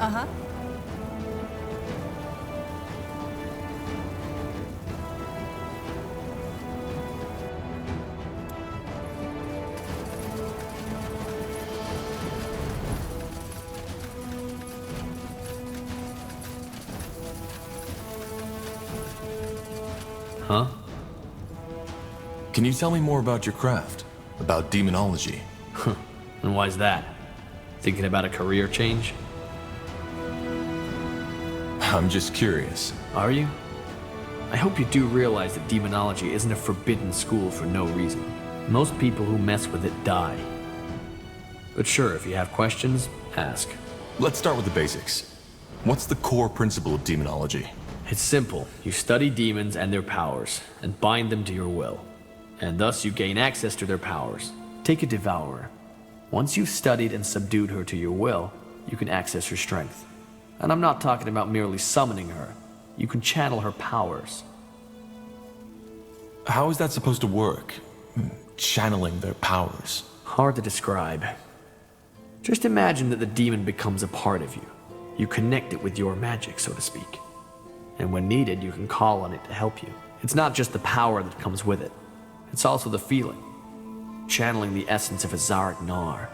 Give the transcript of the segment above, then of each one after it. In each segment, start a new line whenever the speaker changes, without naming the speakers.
Uh-huh.
Huh?
Can you tell me more about your craft? About demonology?
And why's that? Thinking about a career change?
I'm just curious.
Are you? I hope you do realize that demonology isn't a forbidden school for no reason. Most people who mess with it die. But sure, if you have questions, ask.
Let's start with the basics. What's the core principle of demonology?
It's simple. You study demons and their powers, and bind them to your will. And thus you gain access to their powers. Take a devourer. Once you've studied and subdued her to your will, you can access her strength. And I'm not talking about merely summoning her. You can channel her powers.
How is that supposed to work? Channeling their powers.
Hard to describe. Just imagine that the demon becomes a part of you. You connect it with your magic, so to speak. And when needed, you can call on it to help you. It's not just the power that comes with it. It's also the feeling. Channeling the essence of a Zarek Nar,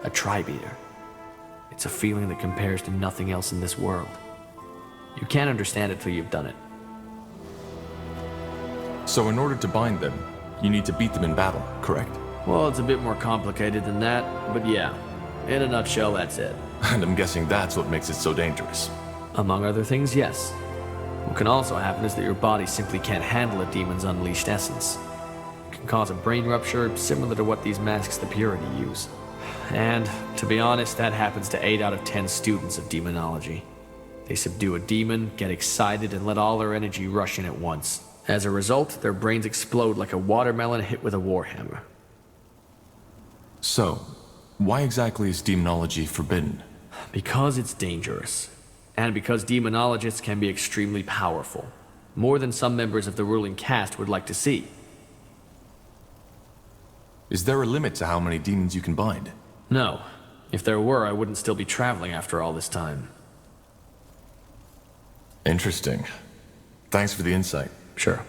a tribe eater. It's a feeling that compares to nothing else in this world. You can't understand it till you've done it.
So in order to bind them, you need to beat them in battle, correct?
Well, it's a bit more complicated than that, but yeah. In a nutshell, that's it.
And I'm guessing that's what makes it so dangerous.
Among other things, yes. What can also happen is that your body simply can't handle a demon's unleashed essence. It can cause a brain rupture similar to what these masks the Purity use. And, to be honest, that happens to 8 out of 10 students of demonology. They subdue a demon, get excited, and let all their energy rush in at once. As a result, their brains explode like a watermelon hit with a warhammer.
So, why exactly is demonology forbidden?
Because it's dangerous. And because demonologists can be extremely powerful. More than some members of the ruling caste would like to see.
Is there a limit to how many demons you can bind?
No. If there were, I wouldn't still be traveling after all this time.
Interesting. Thanks for the insight.
Sure.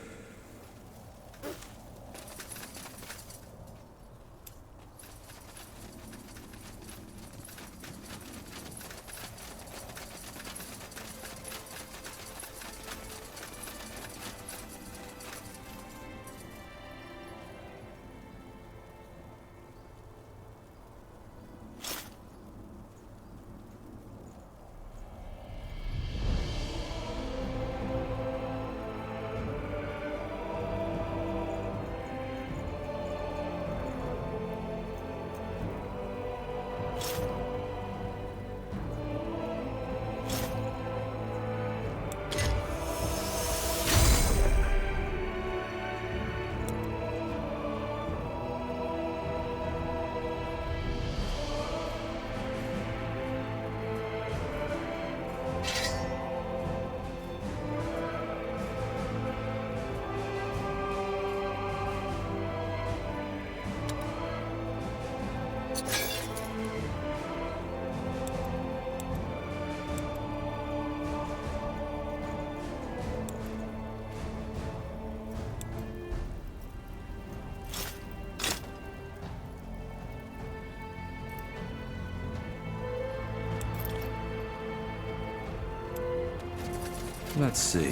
Let's see.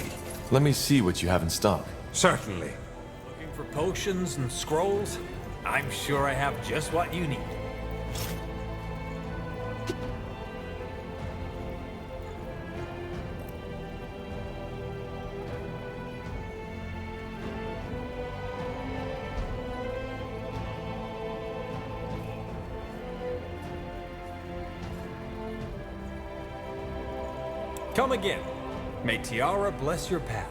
Let me see what you have in stock.
Certainly.
Looking for potions and scrolls? I'm sure I have just what you need. Come again. May Tiara bless your path.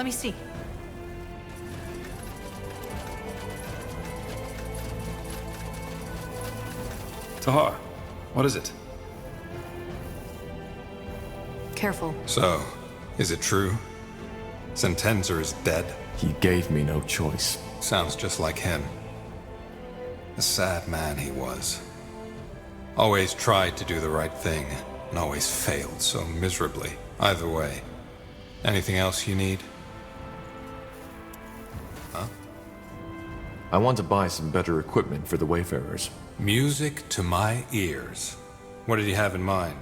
Let me see.
Tahar, what is it?
Careful.
So, is it true? Sentenzer is dead?
He gave me no choice.
Sounds just like him. A sad man he was. Always tried to do the right thing, and always failed so miserably. Either way. Anything else you need? Huh?
I want to buy some better equipment for the Wayfarers.
Music to my ears. What did you have in mind?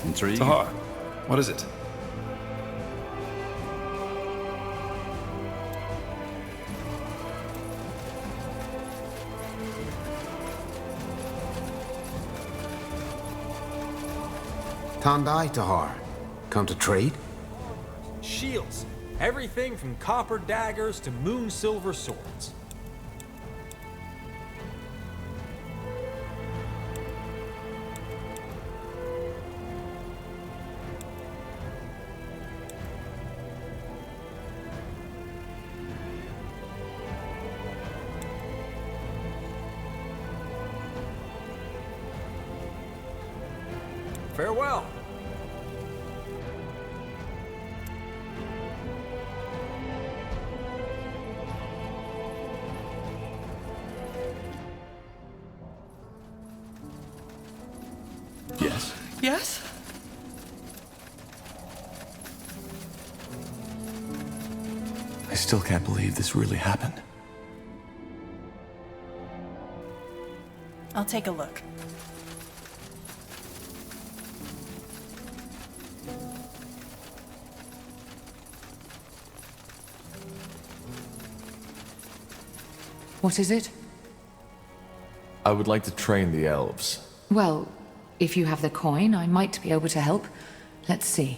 Intriguing.
Tahar, what is it?
Tandai, Tahar. Come to trade?
Shields. Everything from copper daggers to moon silver swords. Farewell.
Yes?
Yes?
I still can't believe this really happened.
I'll take a look.
What is it?
I would like to train the elves.
Well, if you have the coin, I might be able to help. Let's see.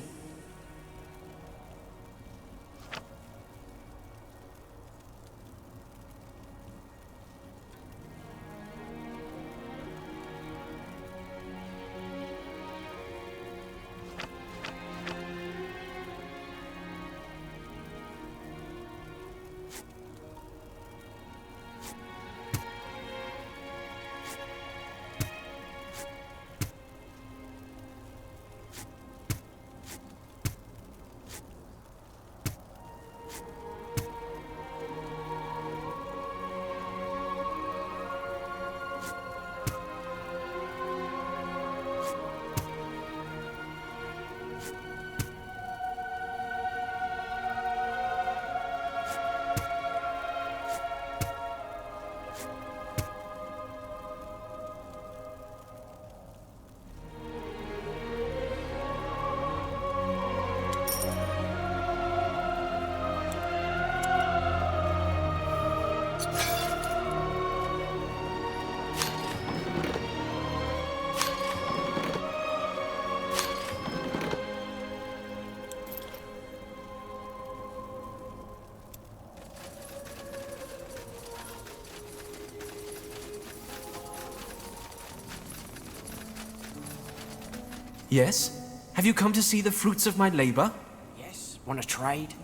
Yes? Have you come to see the fruits of my labor?
Yes, want to trade?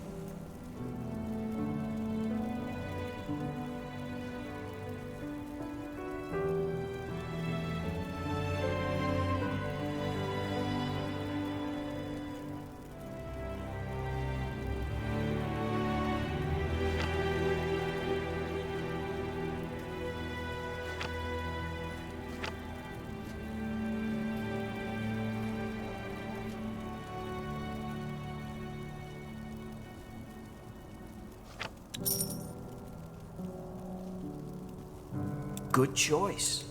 good choice.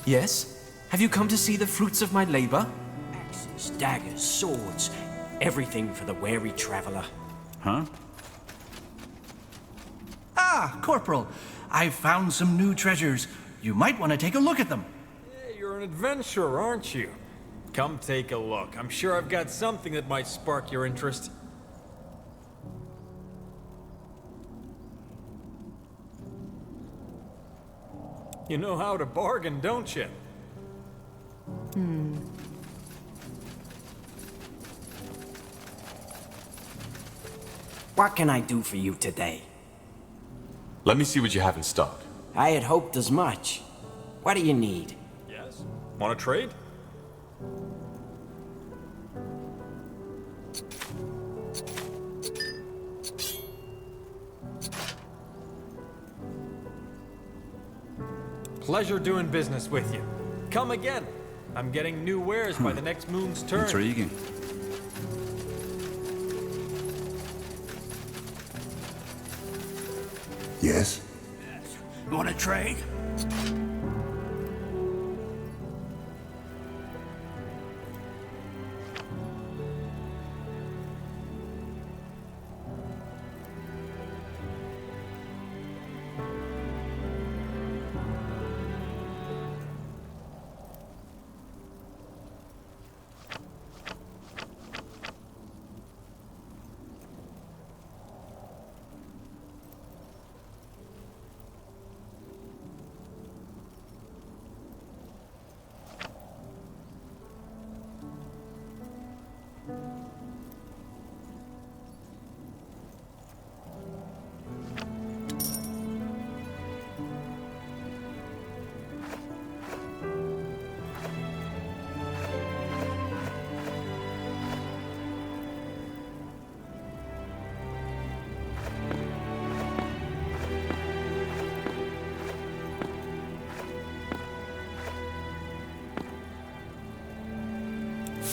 Yes? Have you come to see the fruits of my labor?
Axes, daggers, swords, everything for the wary traveler.
Huh?
Ah, Corporal. I've found some new treasures. You might want to take a look at them.
Yeah, you're an adventurer, aren't you? Come take a look. I'm sure I've got something that might spark your interest. You know how to bargain, don't you?
What can I do for you today?
Let me see what you have in stock.
I had hoped as much. What do you need?
Yes. Want to trade? Pleasure doing business with you. Come again. I'm getting new wares by the next moon's turn.
Intriguing.
Yes?
You want to trade?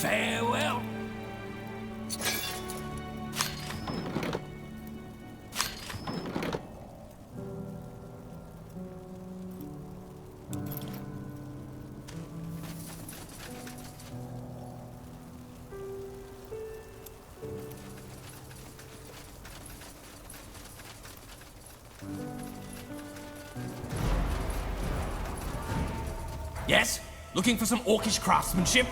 Farewell.
Yes? Looking for some orcish craftsmanship?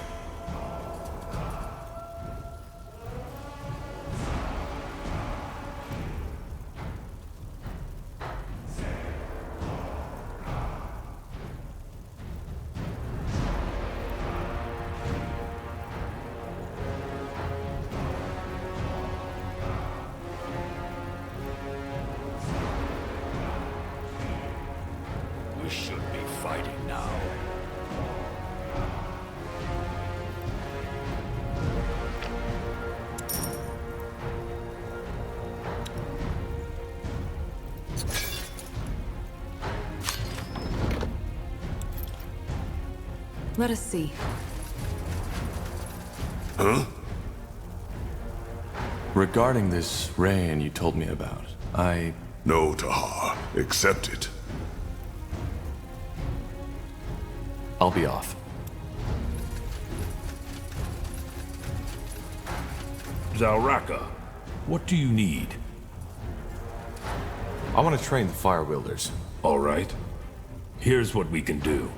We should be fighting now.
Let us see.
Regarding this rain you told me about,
No, Tahar. Accept it.
I'll be off.
Zalraka, what do you need?
I want to train the fire wielders.
All right. Here's what we can do.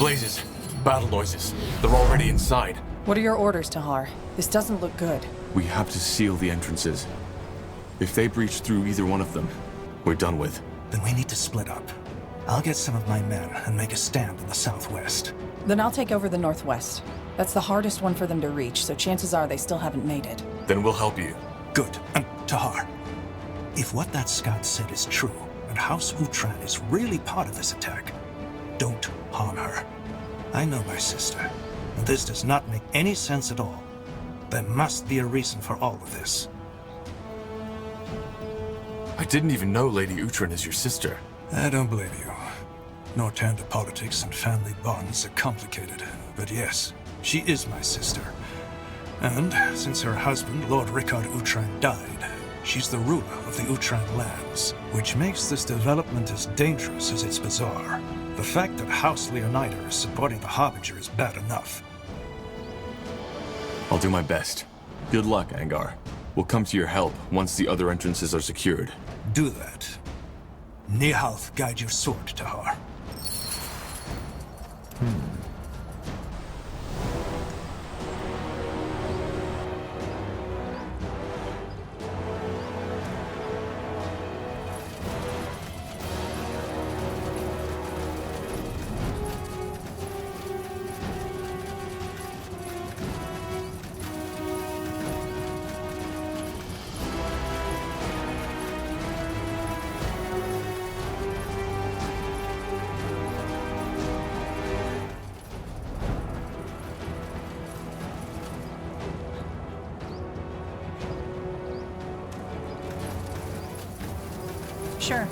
Blazes. Battle noises. They're already inside.
What are your orders, Tahar? This doesn't look good.
We have to seal the entrances. If they breach through either one of them, we're done with.
Then we need to split up. I'll get some of my men and make a stand in the southwest.
Then I'll take over the northwest. That's the hardest one for them to reach, so chances are they still haven't made it.
Then we'll help you.
Good. And Tahar, if what that scout said is true, and House Utran is really part of this attack, don't harm her. I know my sister, and this does not make any sense at all. There must be a reason for all of this.
I didn't even know Lady Utran is your sister.
I don't blame you. Northander politics and family bonds are complicated, but yes, she is my sister. And since her husband, Lord Rickard Utran, died, she's the ruler of the Utran lands, which makes this development as dangerous as it's bizarre. The fact that House Leonida is supporting the Harbinger is bad enough.
I'll do my best. Good luck, Angar. We'll come to your help once the other entrances are secured.
Do that. Nihalth guide your sword, Tahar.
Sure.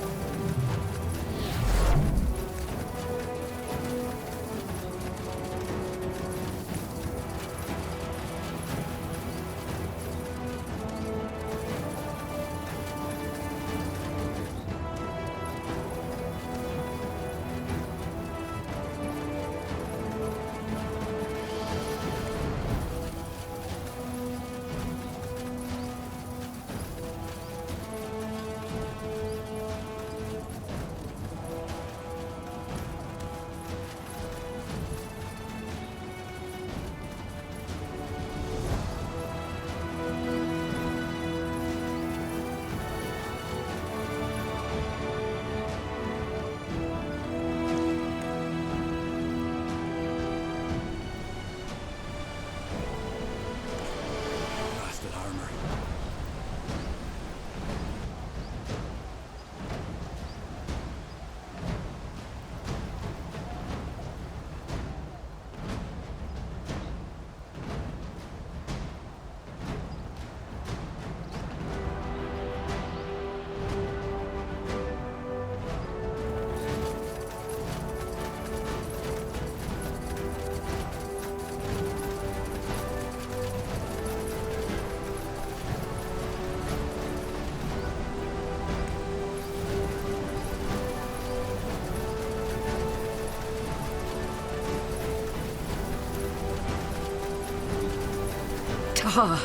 Tahar,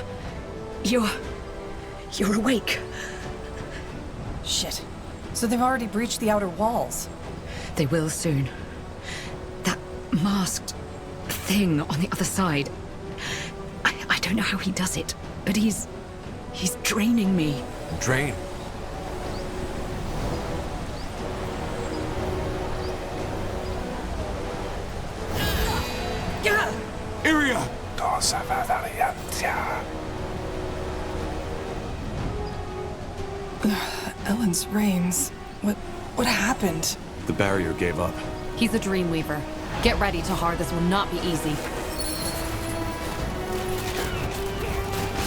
you're awake.
Shit. So they've already breached the outer walls.
They will soon. That masked thing on the other side. I don't know how he does it, but he's draining me.
Drain? Iria!
Ellen's reins. What happened?
The barrier gave up.
He's a Dreamweaver. Get ready, Tahar. This will not be easy.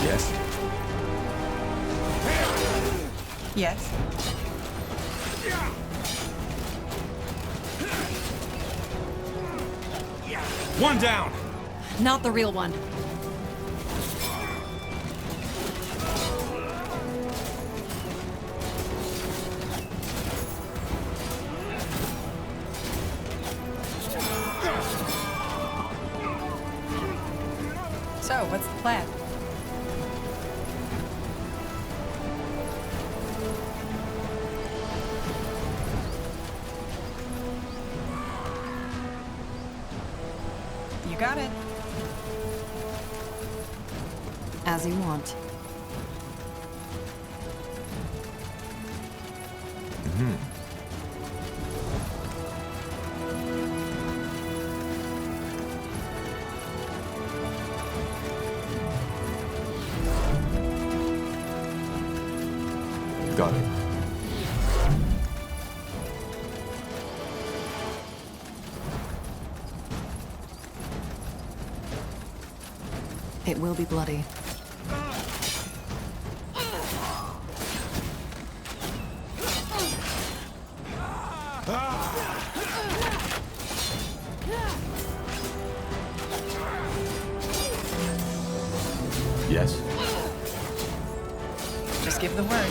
Yes?
Yes.
One down!
Not the real one.
So, what's the plan? got it.
As you want.
Got it.
It will be bloody.
Yes?
Just give the word.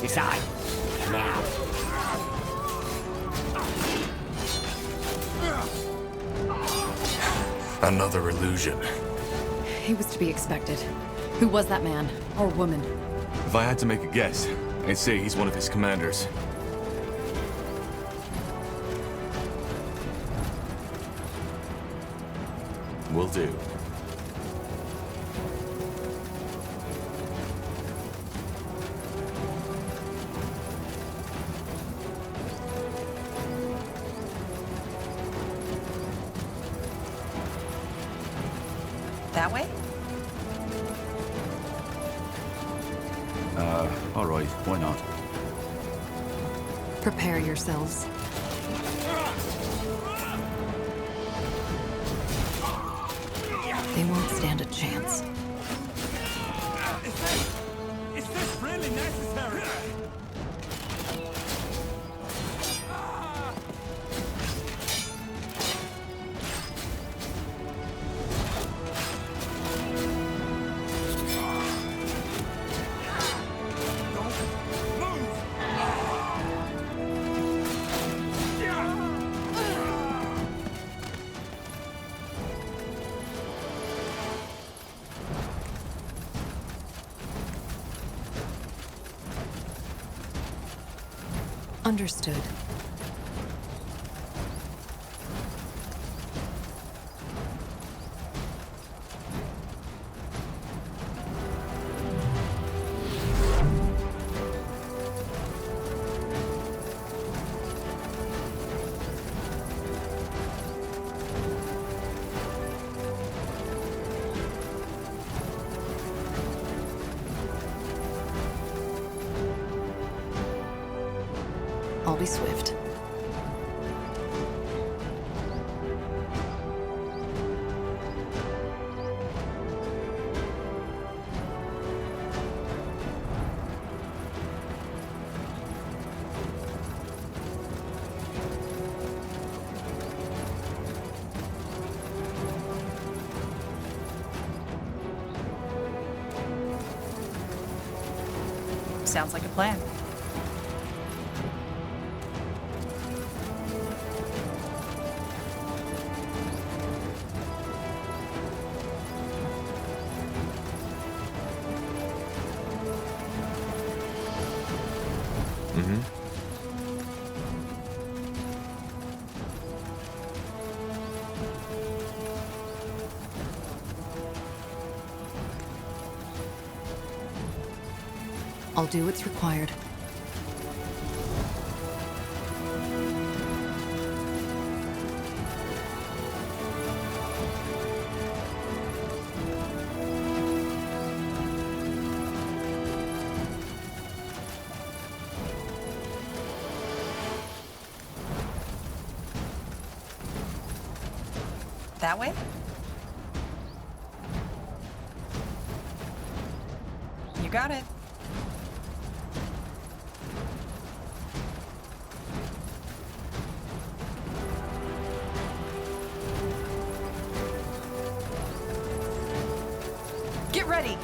Decide. Now.
Another illusion.
He was to be expected. Who was that man? Or woman?
If I had to make a guess, I'd say he's one of his commanders. Will do.
That way?
All right, why not?
Prepare yourselves. They won't stand a chance.
Is this really necessary?
Understood. I'll be swift.
Sounds like a plan.
I'll do what's required.
That way? You got it. Get ready!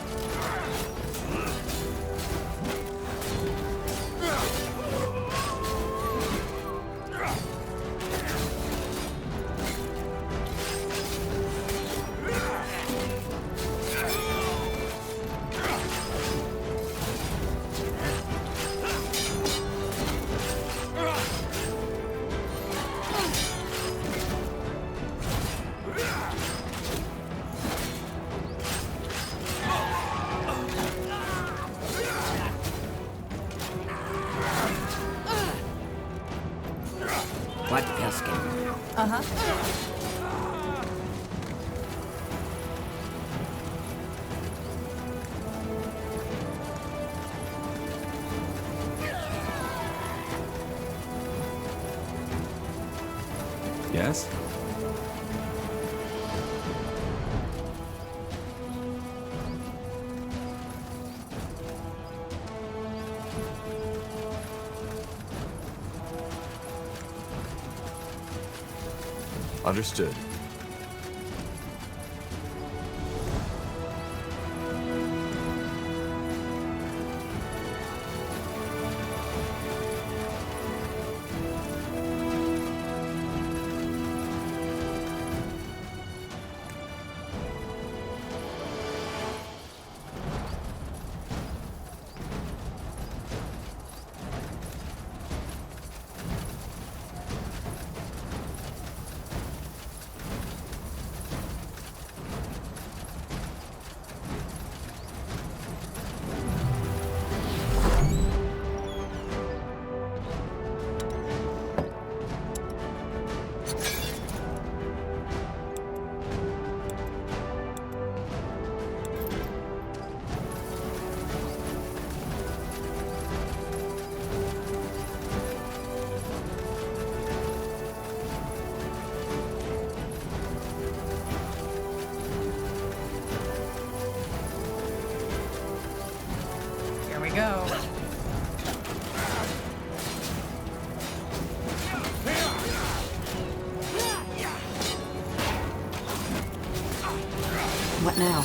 Podkasken.
Yes? Understood.
Here we go.
What now?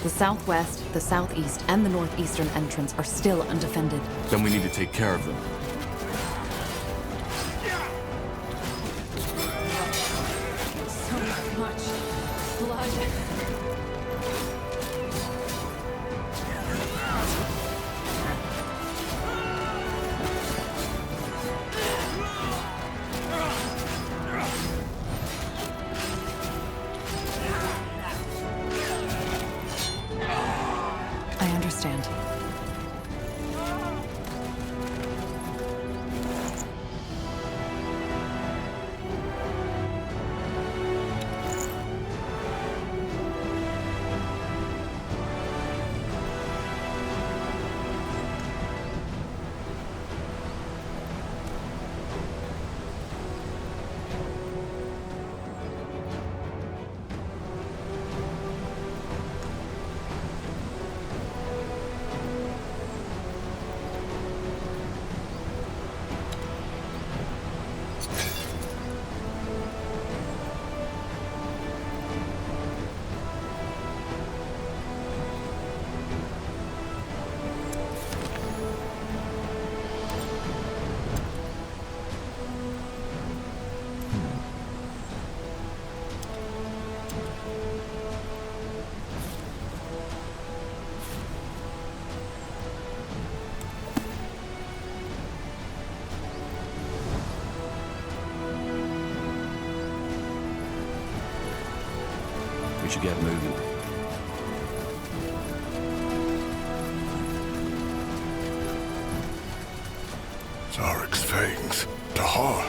The southwest, the southeast, and the northeastern entrance are still undefended.
Then we need to take care of them.
So much blood.
I understand.
We should get moving.
Zarek's fangs. Tahar.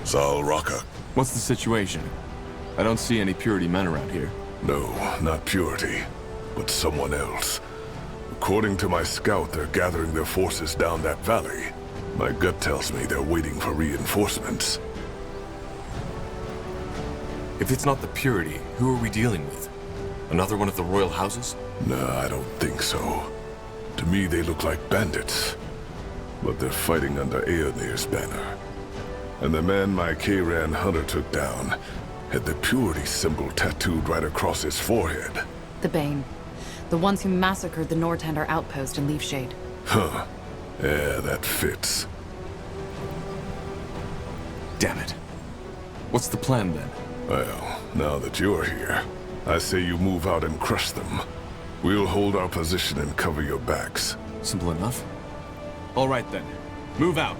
Zal Raka.
What's the situation? I don't see any Purity men around here.
No, not Purity, but someone else. According to my scout, they're gathering their forces down that valley. My gut tells me they're waiting for reinforcements.
If it's not the Purity, who are we dealing with? Another one of the royal houses?
Nah, I don't think so. To me, they look like bandits. But they're fighting under Aeonir's banner. And the man my Kayran hunter took down had the Purity symbol tattooed right across his forehead.
The Bane. The ones who massacred the Northander outpost in Leafshade.
Huh. Yeah, that fits.
Damn it. What's the plan then?
Well, now that you're here, I say you move out and crush them. We'll hold our position and cover your backs.
Simple enough. All right then. Move out.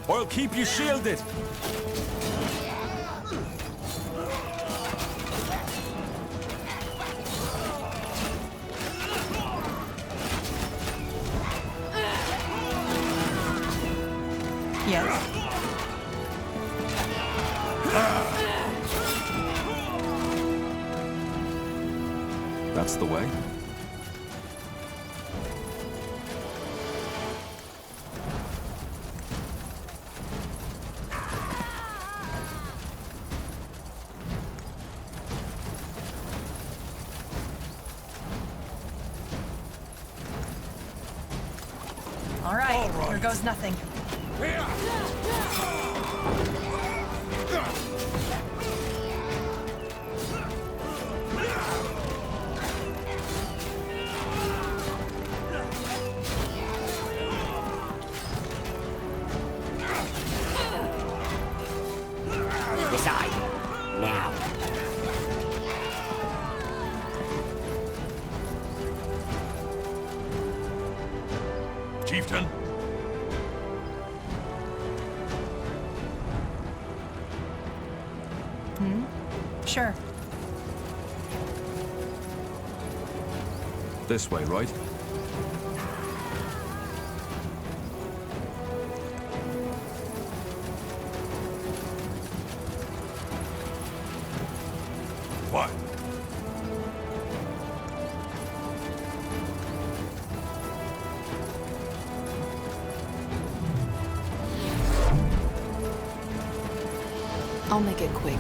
I'll keep you shielded.
Yes.
That's the way?
All right, here goes nothing.
Decide. Now.
Chieftain?
Sure.
This way, right?
What?
I'll make it quick.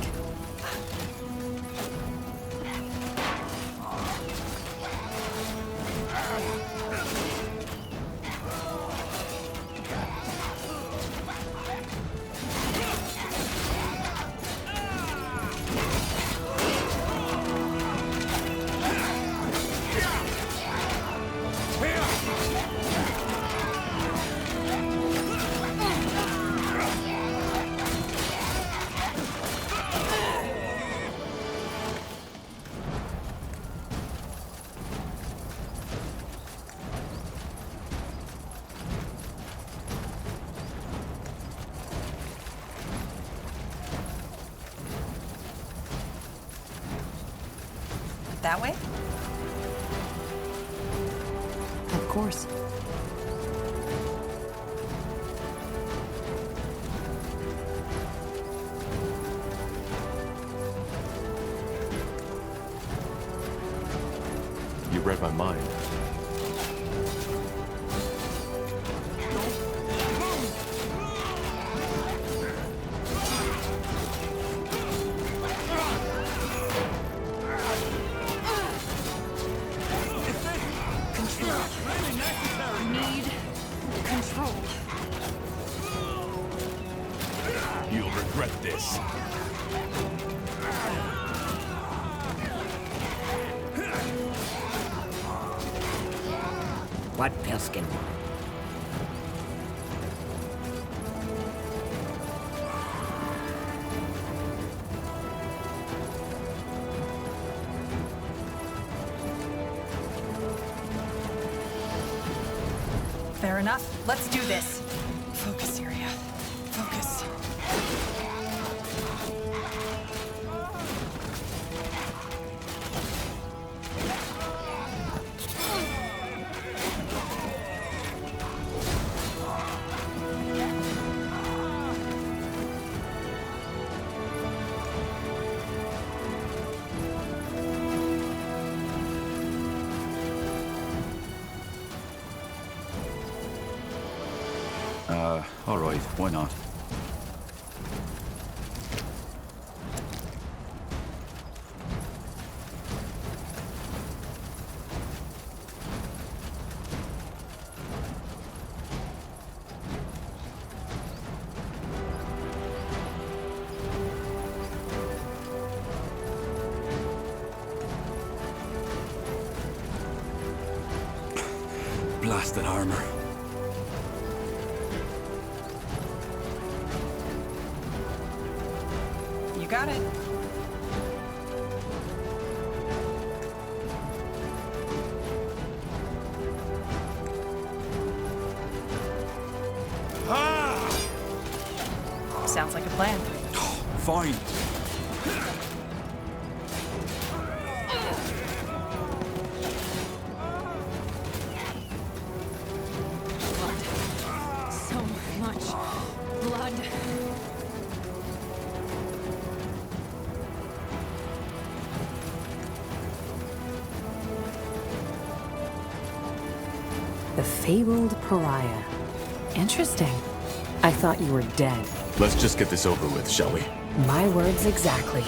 That way?
Of course.
You read my mind.
You'll regret this.
What Pilskin?
Fair enough. Let's do this. Focus, Syria. Focus.
All right, why not? Blasted armor.
You got it. Sounds like a plan.
Fine.
So much blood.
The fabled pariah. Interesting. I thought you were dead.
Let's just get this over with, shall we?
My words exactly.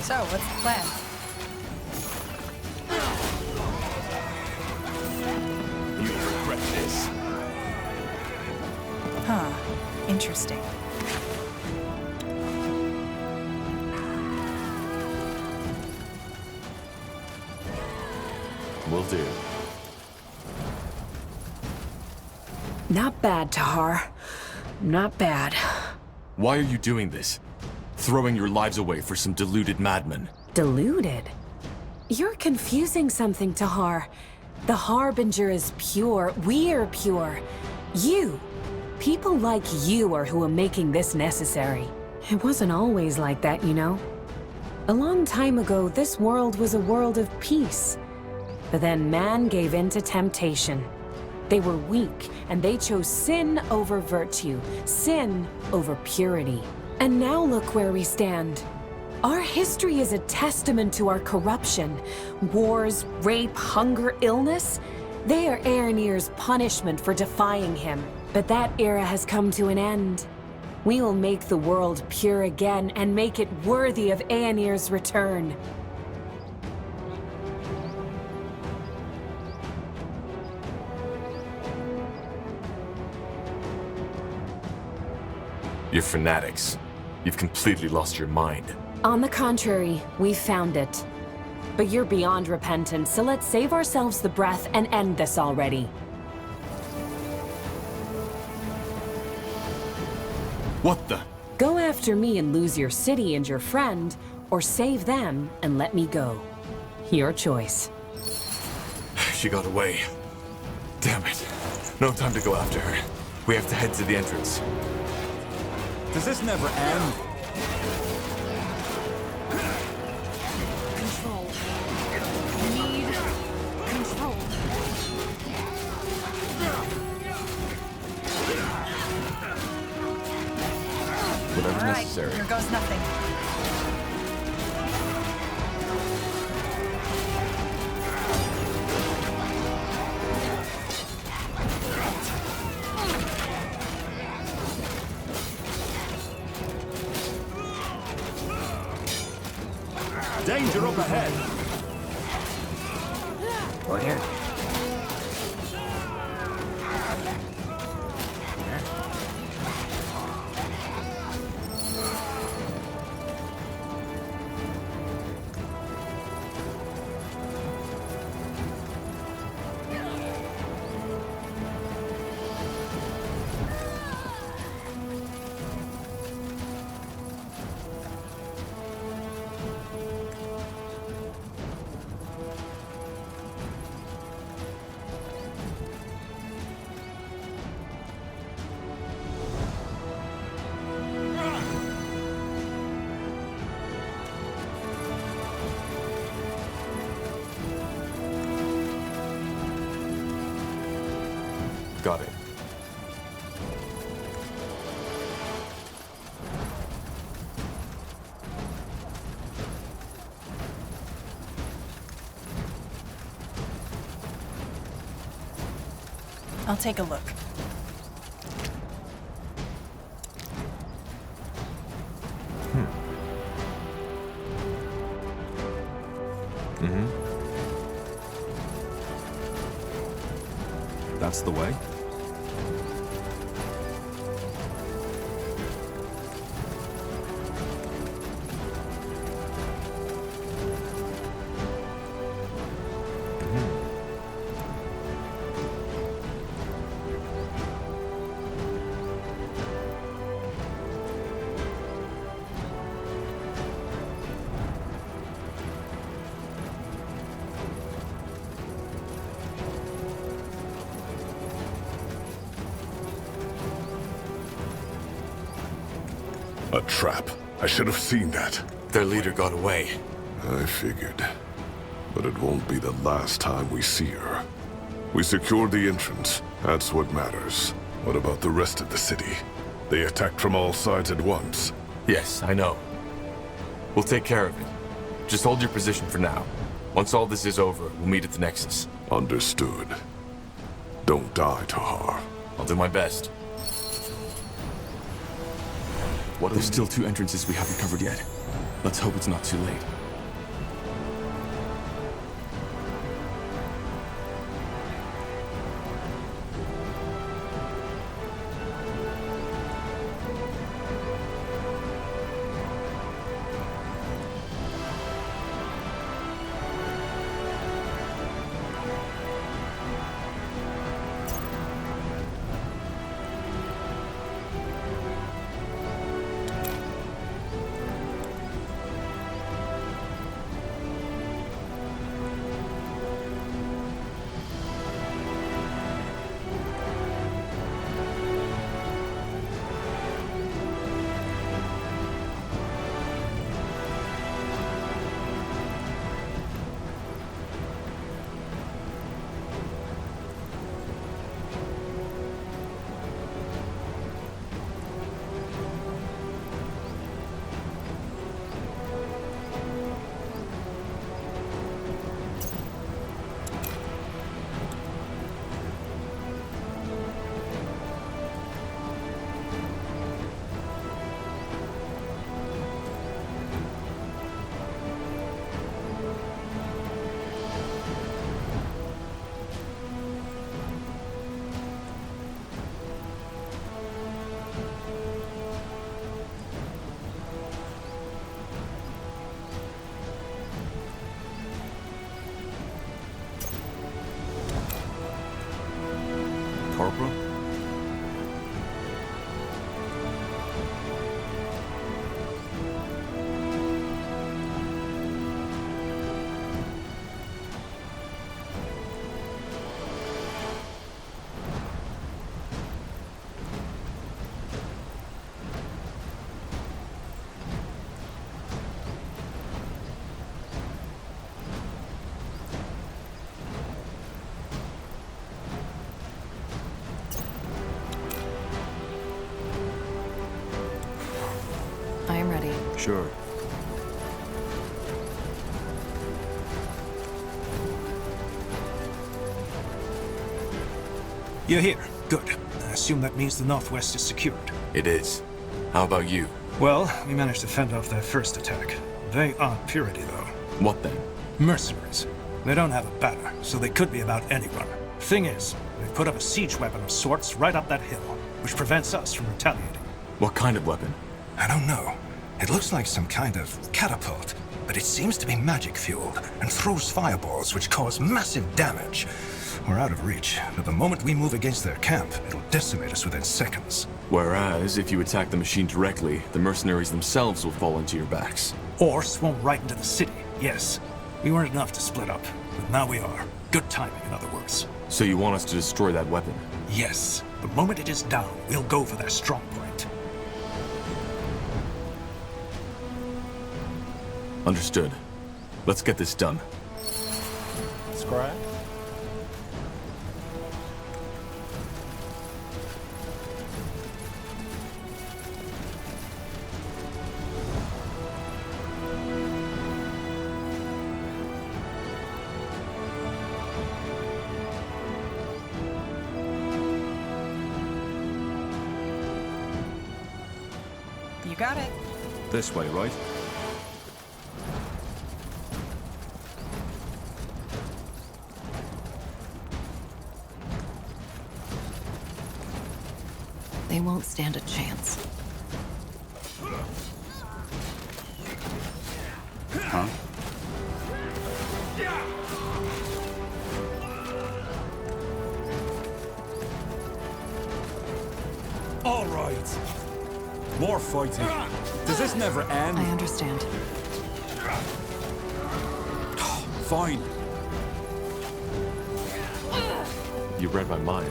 So, what's the plan?
You'll regret this.
Huh. Interesting.
Will do.
Not bad, Tahar. Not bad.
Why are you doing this? Throwing your lives away for some deluded madman.
Deluded? You're confusing something, Tahar. The Harbinger is pure. We're pure. You. People like you are who are making this necessary. It wasn't always like that, you know. A long time ago, this world was a world of peace. But then man gave in to temptation. They were weak, and they chose sin over virtue, sin over purity. And now look where we stand. Our history is a testament to our corruption. Wars, rape, hunger, illness. They are Aeronir's punishment for defying him. But that era has come to an end. We will make the world pure again and make it worthy of Aeronir's return.
You're fanatics. You've completely lost your mind.
On the contrary, we found it. But you're beyond repentance, so let's save ourselves the breath and end this already.
What the?
Go after me and lose your city and your friend, or save them and let me go. Your choice.
She got away. Damn it. No time to go after her. We have to head to the entrance.
Does this never end?
Control. Need control.
Whatever's
All right,
necessary.
here goes nothing.
Danger up ahead.
We're here.
Got it.
I'll take a look.
That's the way.
A trap. I should have seen that.
Their leader got away.
I figured. But it won't be the last time we see her. We secured the entrance. That's what matters. What about the rest of the city? They attacked from all sides at once.
Yes, I know. We'll take care of it. Just hold your position for now. Once all this is over, we'll meet at the Nexus.
Understood. Don't die, Tahar.
I'll do my best.
What? There's still 2 entrances we haven't covered yet. Let's hope it's not too late. Corporal?
I am ready.
Sure.
You're here. Good. I assume that means the Northwest is secured.
It is. How about you?
Well, we managed to fend off their first attack. They aren't Purity, though.
What then?
Mercenaries. They don't have a banner, so they could be about anyone. Thing is, they've put up a siege weapon of sorts right up that hill, which prevents us from retaliating.
What kind of weapon?
I don't know. It looks like some kind of catapult, but it seems to be magic-fueled and throws fireballs which cause massive damage. We're out of reach, but the moment we move against their camp, it'll decimate us within seconds.
Whereas, if you attack the machine directly, the mercenaries themselves will fall into your backs.
Or swarm right into the city, yes. We weren't enough to split up, but now we are. Good timing, in other words.
So you want us to destroy that weapon?
Yes. The moment it is down, we'll go for their strong point.
Understood. Let's get this done.
Scrap?
You got it.
This way, right?
They won't stand a chance.
Huh?
All right. More fighting. Does this never end?
I understand.
Fine.
You read my mind.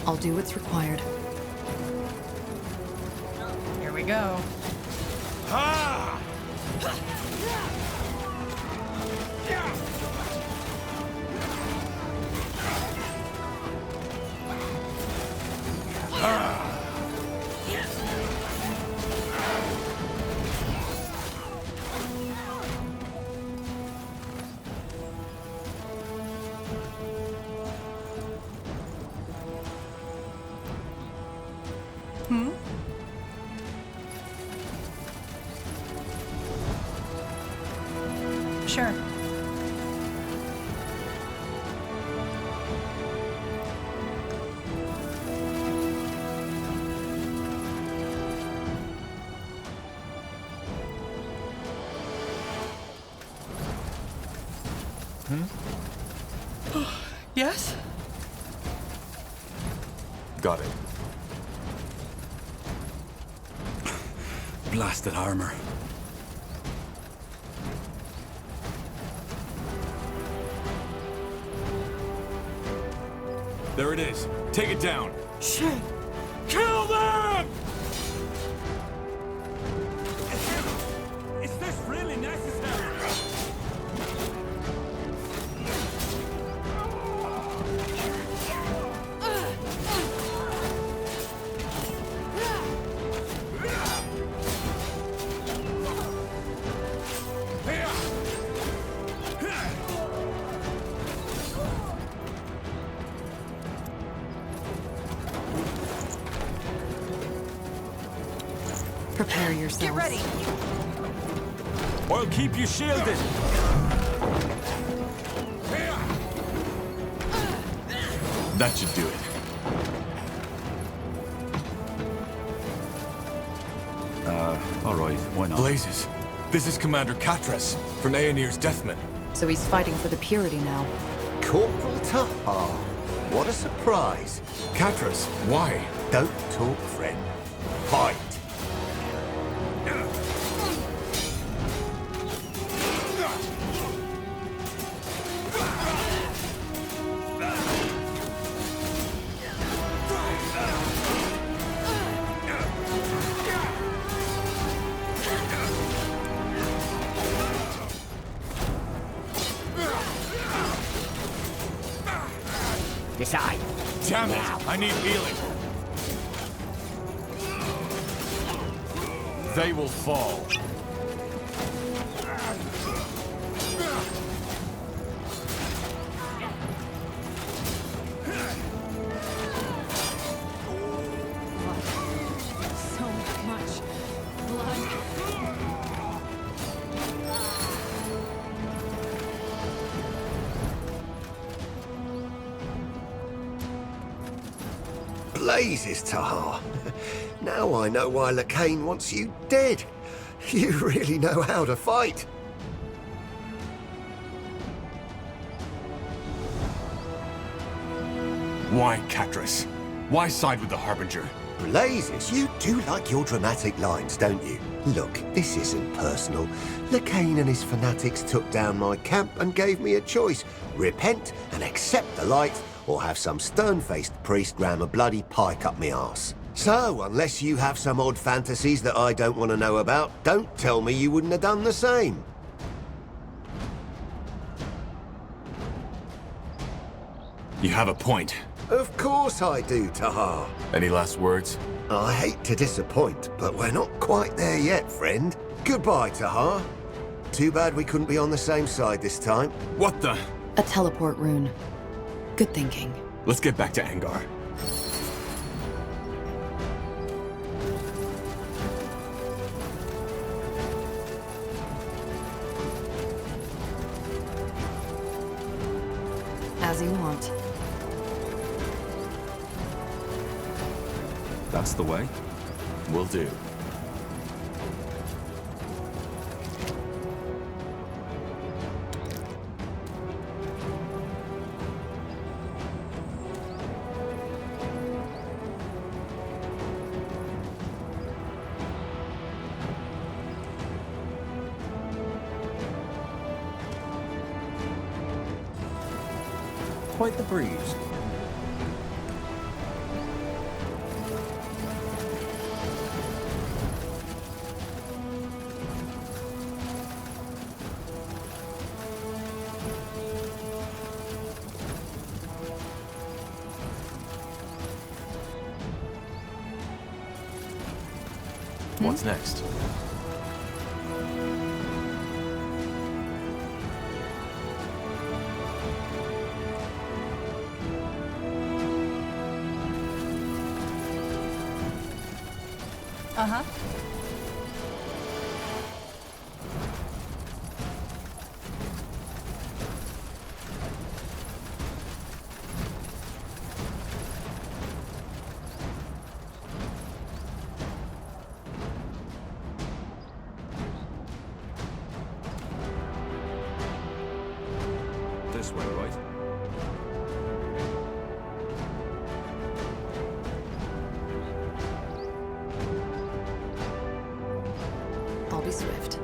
I'll do what's required.
Here we go. Sure. Yes?
Got it.
Blasted armor.
There it is. Take it down.
Shit! Kill them! Is this really necessary?
Prepare yourselves.
Get ready!
I'll keep you shielded.
That should do it.
All right, why not?
Blazes. This is Commander Katras from Aenir's Deathmen.
So he's fighting for the purity now.
Corporal Tahar. What a surprise.
Katras, why?
Don't talk, friend. Fight.
Decide.
Damn it!
Now.
I need healing. They will fall.
So much blood.
Blazes, Tahar. Now I know why Lacane wants you dead. You really know how to fight.
Why, Katras? Why side with the Harbinger?
Blazes, you do like your dramatic lines, don't you? Look, this isn't personal. Lacane and his fanatics took down my camp and gave me a choice. Repent and accept the light, or have some stern-faced priest ram a bloody pike up me arse. So, unless you have some odd fantasies that I don't want to know about, don't tell me you wouldn't have done the same.
You have a point.
Of course I do, Tahar.
Any last words?
I hate to disappoint, but we're not quite there yet, friend. Goodbye, Tahar. Too bad we couldn't be on the same side this time.
What the?
A teleport rune. Good thinking.
Let's get back to Angar.
As you want.
That's the way.
Will do.
Quite the breeze.
What's next?
Uh-huh.
This way, right?
I'll be swift.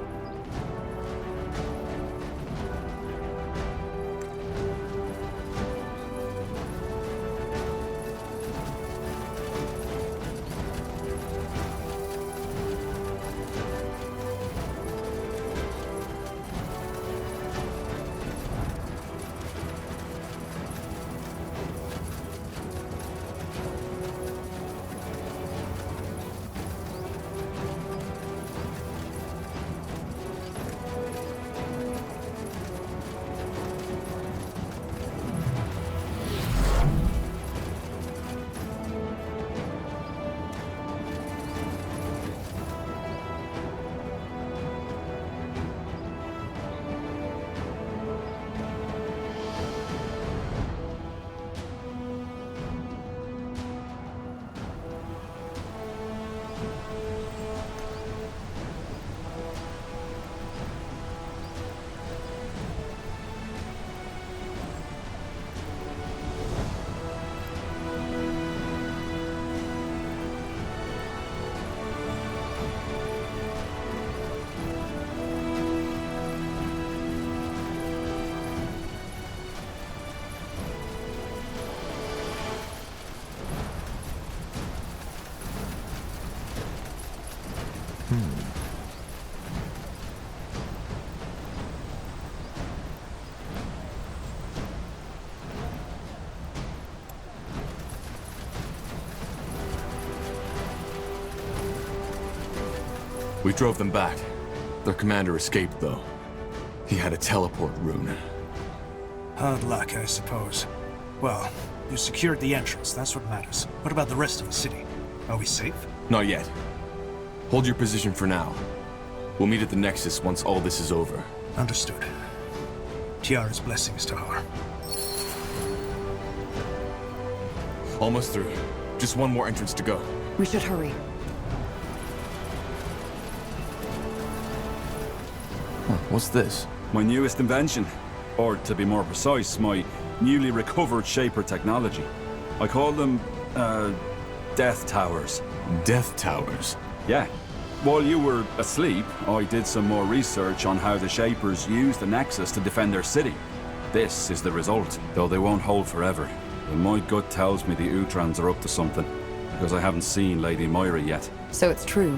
We drove them back. Their commander escaped, though. He had a teleport rune.
Hard luck, I suppose. Well, you secured the entrance, that's what matters. What about the rest of the city? Are we safe?
Not yet. Hold your position for now. We'll meet at the Nexus once all this is over.
Understood. Tiara's blessings to her.
Almost through. Just one more entrance to go.
We should hurry.
What's this?
My newest invention. Or, to be more precise, my newly recovered Shaper technology. I call them, Death Towers.
Death Towers?
Yeah. While you were asleep, I did some more research on how the Shapers use the Nexus to defend their city. This is the result, though they won't hold forever. And my gut tells me the Utrans are up to something, because I haven't seen Lady Moira yet.
So it's true.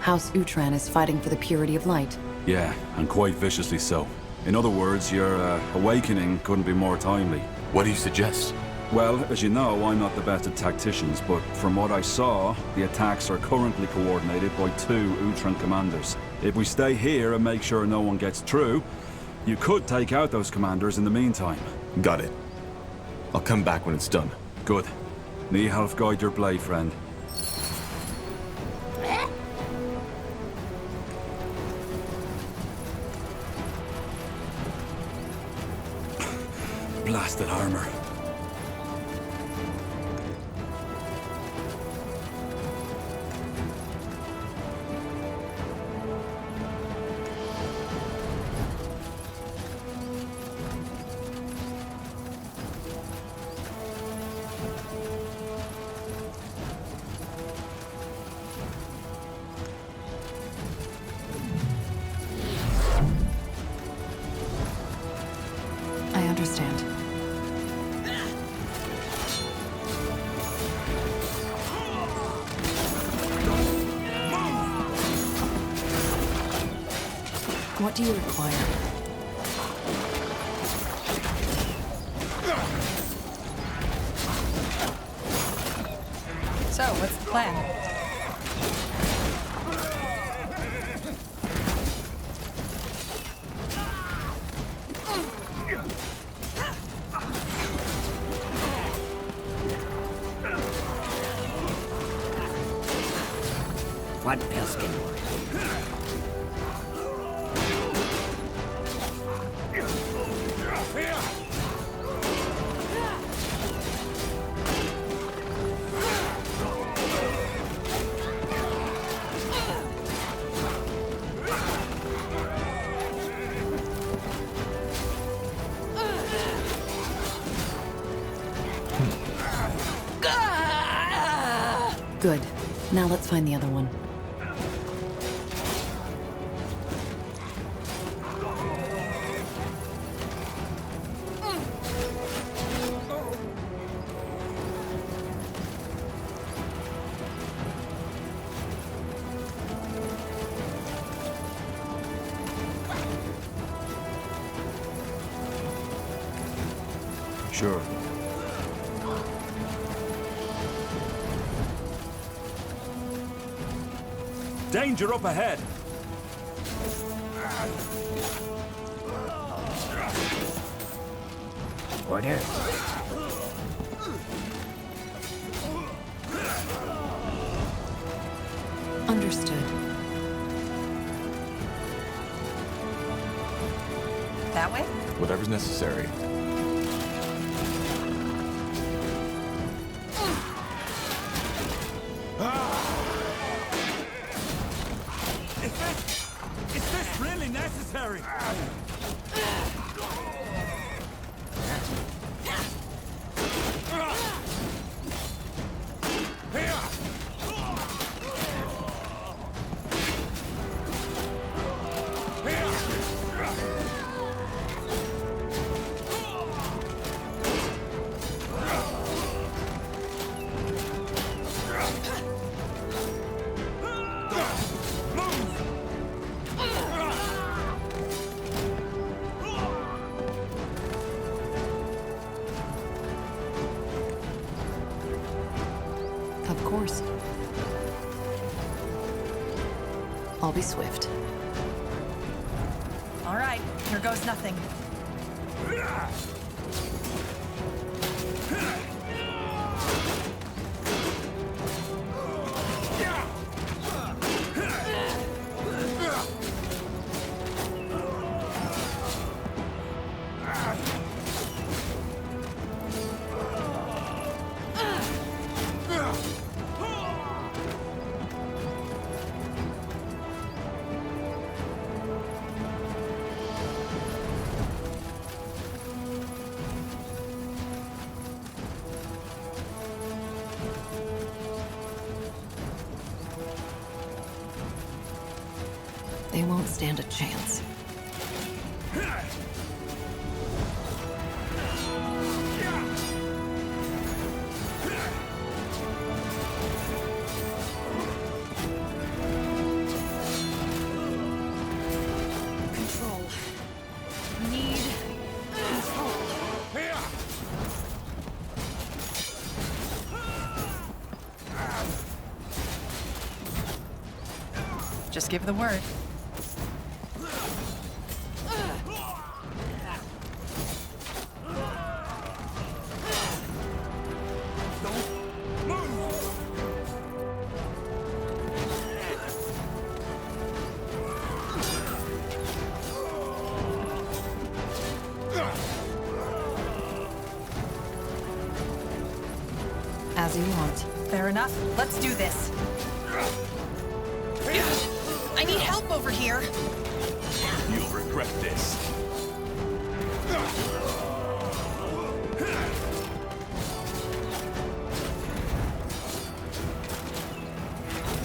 House Utran is fighting for the purity of light.
Yeah, and quite viciously so. In other words, your awakening couldn't be more timely.
What do you suggest?
Well, as you know, I'm not the best at tacticians, but from what I saw, the attacks are currently coordinated by 2 Utran commanders. If we stay here and make sure no one gets through, you could take out those commanders in the meantime.
Got it. I'll come back when it's done.
Good. Nihalf guide your blade, friend. Blasted armor.
I understand. What do you require?
So, what's the plan?
What Pilskin?
Good. Now let's find the other one.
Sure. Danger up ahead!
Order.
Understood.
That way?
Whatever's necessary.
Is this really necessary?
Of course. I'll be swift.
All right, here goes nothing.
They won't stand a chance.
Control. Need control.
Just give the word.
As you want.
Fair enough. Let's do this. I need help over here.
You'll regret this.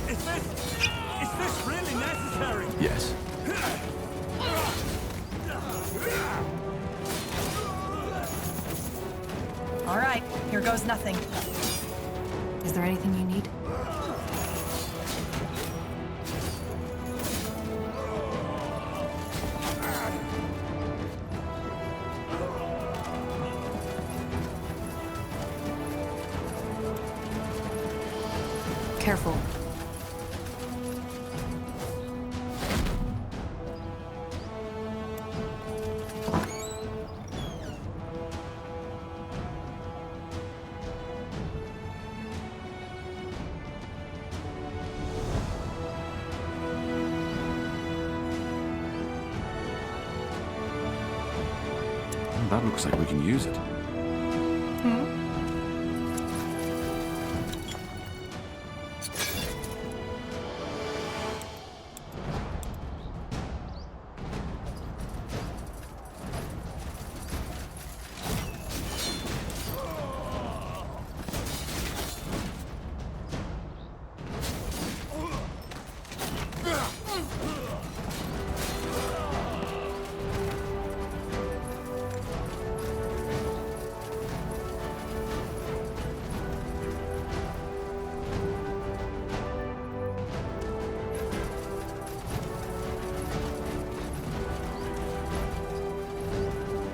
Is this really necessary?
Yes.
All right, here goes nothing.
Is there anything you need? Careful.
That looks like we can use it.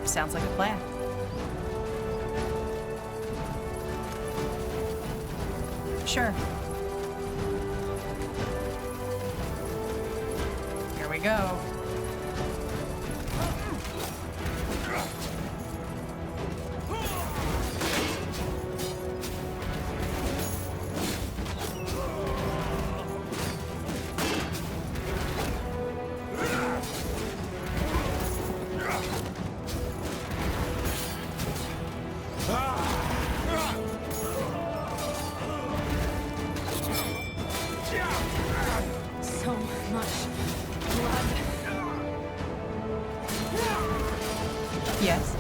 Sounds like a plan. Sure. Here we go.
So much blood.
Yes.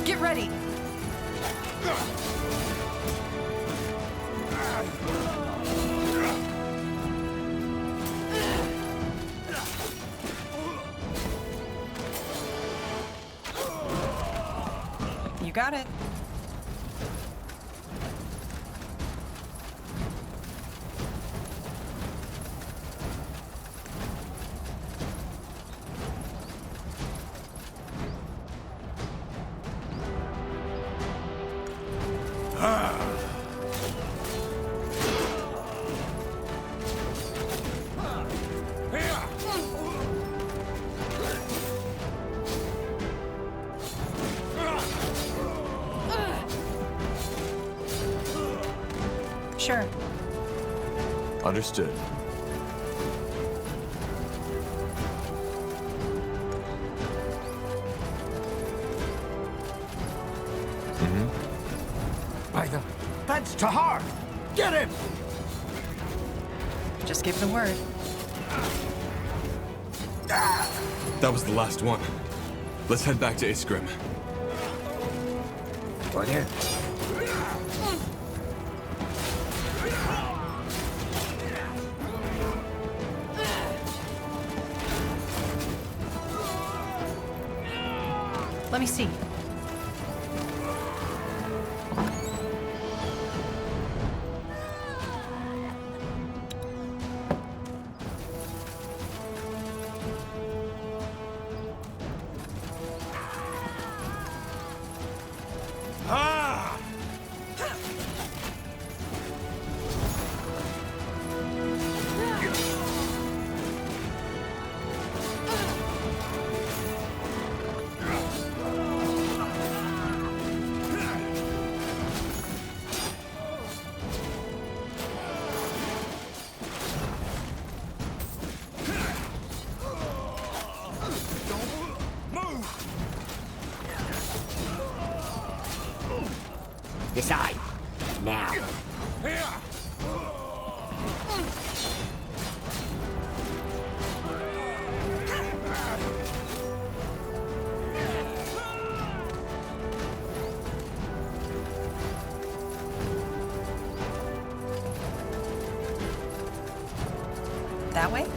Get ready. You got it. Sure.
Understood.
By the... That's Tahar! Get him!
Just give the word.
That was the last one. Let's head back to Iskrim.
Order.
Let me see.
Decide. Now.
That way?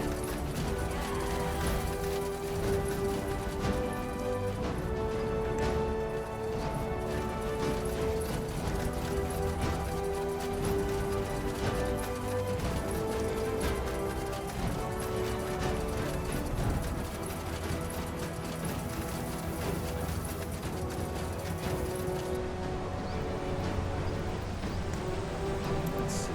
Let's see.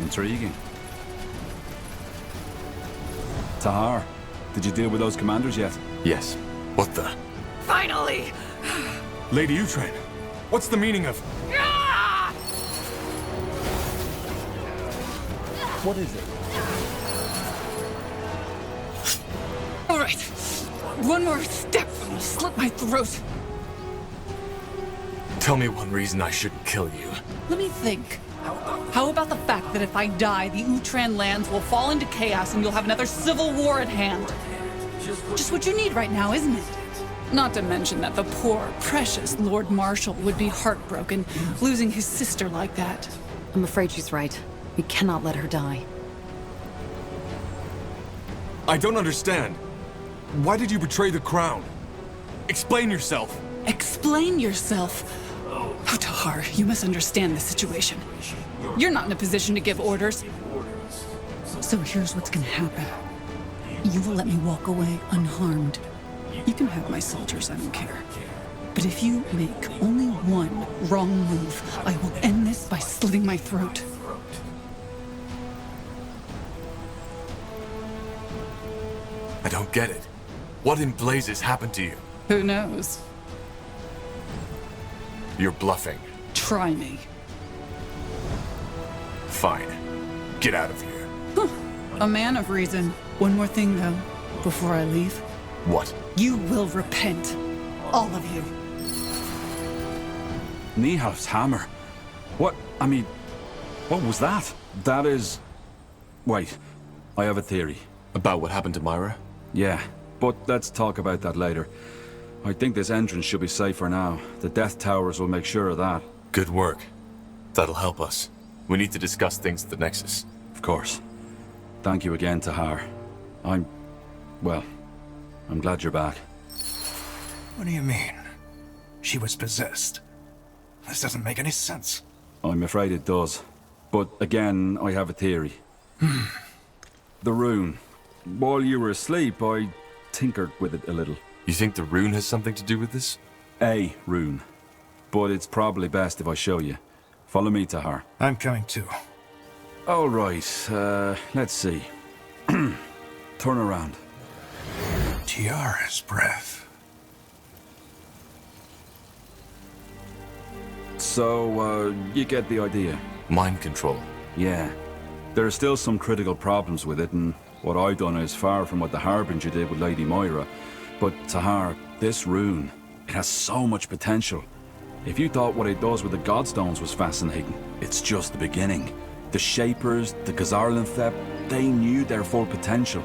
Intriguing. Tahar, did you deal with those commanders yet?
Yes. What the?
Finally!
Lady Utrain, what's the meaning of...
What is it?
All right. One more step and I'll slit my throat.
Tell me one reason I shouldn't kill you.
Let me think. How about the fact that if I die, the Utran lands will fall into chaos and you'll have another civil war at hand? Just what you need right now, isn't it? Not to mention that the poor, precious Lord Marshal would be heartbroken, losing his sister like that.
I'm afraid she's right. We cannot let her die.
I don't understand. Why did you betray the crown? Explain yourself.
Explain yourself? Oh, Tahar, you misunderstand the situation. You're not in a position to give orders. So here's what's gonna happen. You will let me walk away unharmed. You can have my soldiers, I don't care. But if you make only one wrong move, I will end this by slitting my throat.
I don't get it. What in blazes happened to you?
Who knows?
You're bluffing.
Try me.
Fine. Get out of here.
A man of reason. One more thing, though, before I leave.
What?
You will repent. All of you.
Nihal's hammer. What was that? That is... Wait, I have a theory.
About what happened to Myra?
Yeah, but let's talk about that later. I think this entrance should be safe for now. The Death Towers will make sure of that.
Good work. That'll help us. We need to discuss things at the Nexus.
Of course. Thank you again, Tahar. I'm glad you're back.
What do you mean? She was possessed. This doesn't make any sense.
I'm afraid it does. But again, I have a theory. The rune. While you were asleep, I tinkered with it a little.
You think the rune has something to do with this?
A rune. But it's probably best if I show you. Follow me, Tahar.
I'm coming too.
All right, let's see. Turn around.
Tiara's breath.
So, you get the idea.
Mind control.
Yeah. There are still some critical problems with it, and what I've done is far from what the Harbinger did with Lady Moira. But, Tahar, this rune, it has so much potential. If you thought what it does with the Godstones was fascinating, it's just the beginning. The Shapers, the Gazarlanthep, they knew their full potential.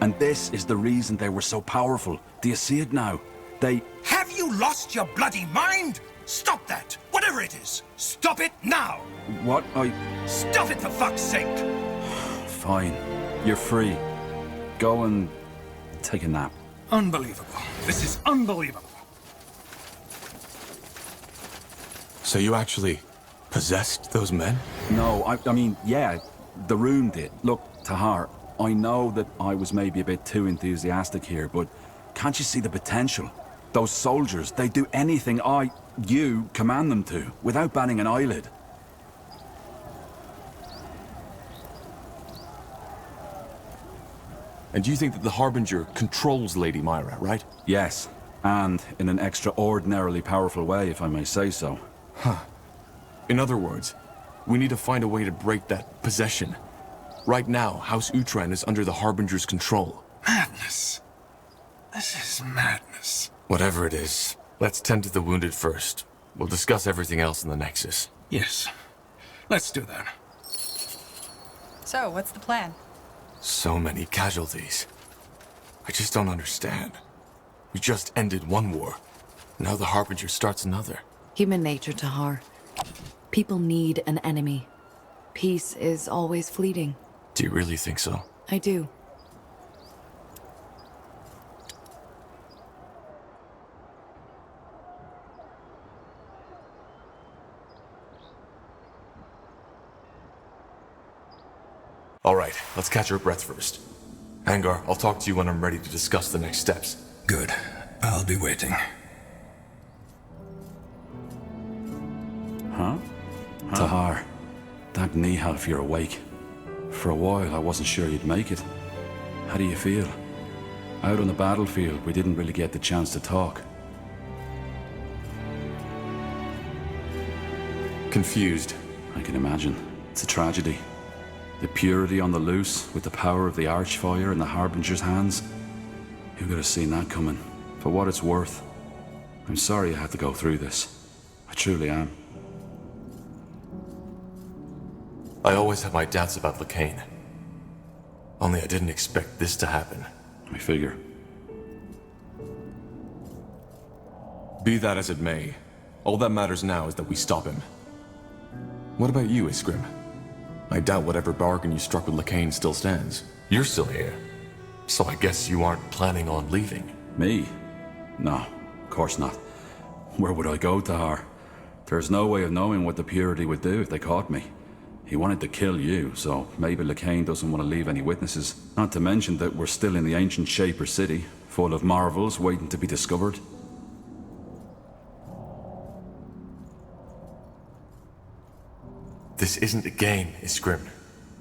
And this is the reason they were so powerful. Do you see it now? They...
Have you lost your bloody mind? Stop that! Whatever it is! Stop it now!
What?
Stop it for fuck's sake!
Fine. You're free. Go and take a nap.
Unbelievable. This is unbelievable.
So you actually possessed those men?
No, I mean, yeah, the rune did. Look, Tahar, I know that I was maybe a bit too enthusiastic here, but can't you see the potential? Those soldiers, they do anything you command them to, without batting an eyelid.
And you think that the Harbinger controls Lady Myra, right?
Yes, and in an extraordinarily powerful way, if I may say so.
Huh. In other words, we need to find a way to break that possession. Right now, House Utran is under the Harbinger's control.
Madness. This is madness.
Whatever it is, let's tend to the wounded first. We'll discuss everything else in the Nexus.
Yes. Let's do that.
So, what's the plan?
So many casualties. I just don't understand. We just ended one war. Now the Harbinger starts another.
Human nature, Tahar. People need an enemy. Peace is always fleeting.
Do you really think so?
I do.
All right, let's catch our breath first. Angar, I'll talk to you when I'm ready to discuss the next steps.
Good. I'll be waiting.
Huh? Tahar, thank Nihal if you're awake. For a while, I wasn't sure you'd make it. How do you feel? Out on the battlefield, we didn't really get the chance to talk.
Confused.
I can imagine. It's a tragedy. The purity on the loose, with the power of the Archfire in the Harbinger's hands. Who could have seen that coming? For what it's worth, I'm sorry I had to go through this. I truly am.
I always had my doubts about Lacane. Only I didn't expect this to happen.
I figure.
Be that as it may, all that matters now is that we stop him. What about you, Iskrim? I doubt whatever bargain you struck with Lacane still stands. You're still here, so I guess you aren't planning on leaving.
Me? No, of course not. Where would I go, Tahar? There's no way of knowing what the Purity would do if they caught me. He wanted to kill you, so maybe Lacane doesn't want to leave any witnesses. Not to mention that we're still in the ancient Shaper city, full of marvels waiting to be discovered.
This isn't a game, Iskrim.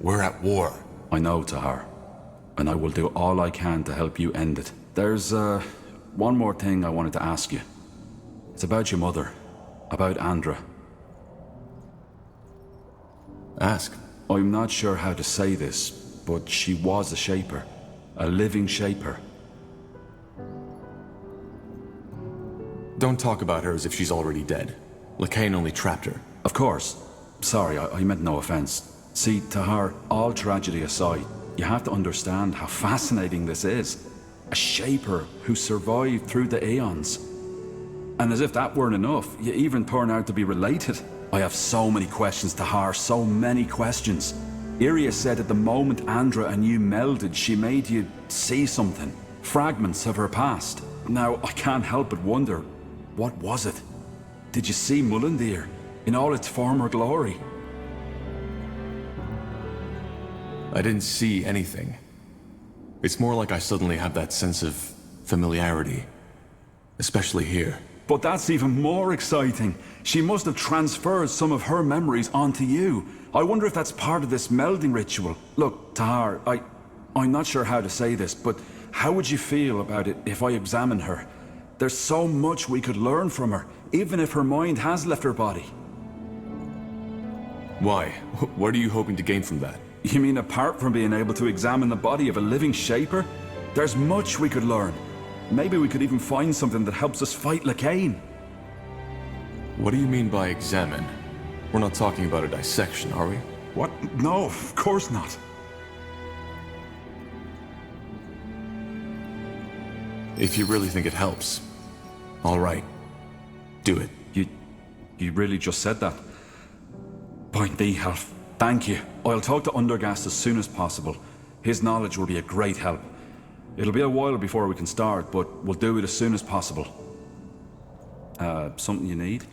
We're at war.
I know, Tahar. And I will do all I can to help you end it. There's, one more thing I wanted to ask you. It's about your mother. About Andra.
Ask.
I'm not sure how to say this, but she was a Shaper. A living Shaper.
Don't talk about her as if she's already dead. Lacane only trapped her.
Of course. Sorry, I meant no offense. See, Tahar, all tragedy aside, you have to understand how fascinating this is. A Shaper who survived through the Aeons. And as if that weren't enough, you even turn out to be related. I have so many questions, Tahar, so many questions. Iria said at the moment Andra and you melded, she made you see something. Fragments of her past. Now, I can't help but wonder, what was it? Did you see Mullendir in all its former glory?
I didn't see anything. It's more like I suddenly have that sense of familiarity. Especially here.
But that's even more exciting. She must have transferred some of her memories onto you. I wonder if that's part of this melding ritual. Look, Tahar, I'm not sure how to say this, but how would you feel about it if I examine her? There's so much we could learn from her, even if her mind has left her body.
Why? What are you hoping to gain from that?
You mean apart from being able to examine the body of a living Shaper? There's much we could learn. Maybe we could even find something that helps us fight Lacane.
What do you mean by examine? We're not talking about a dissection, are we?
What? No, of course not.
If you really think it helps, all right. Do it.
You really just said that? Point me, Half. Thank you. I'll talk to Undergast as soon as possible. His knowledge will be a great help. It'll be a while before we can start, but we'll do it as soon as possible. Something you need?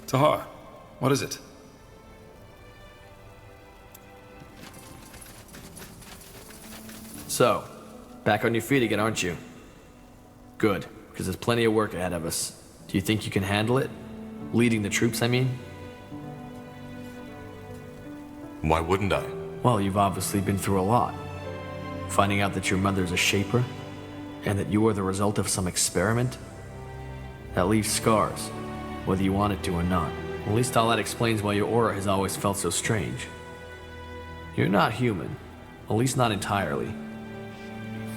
Tahar, what is it?
So, back on your feet again, aren't you? Good, because there's plenty of work ahead of us. Do you think you can handle it? Leading the troops, I mean?
Why wouldn't I?
Well, you've obviously been through a lot. Finding out that your mother's a Shaper, and that you are the result of some experiment, that leaves scars, whether you want it to or not. At least all that explains why your aura has always felt so strange. You're not human, at least not entirely.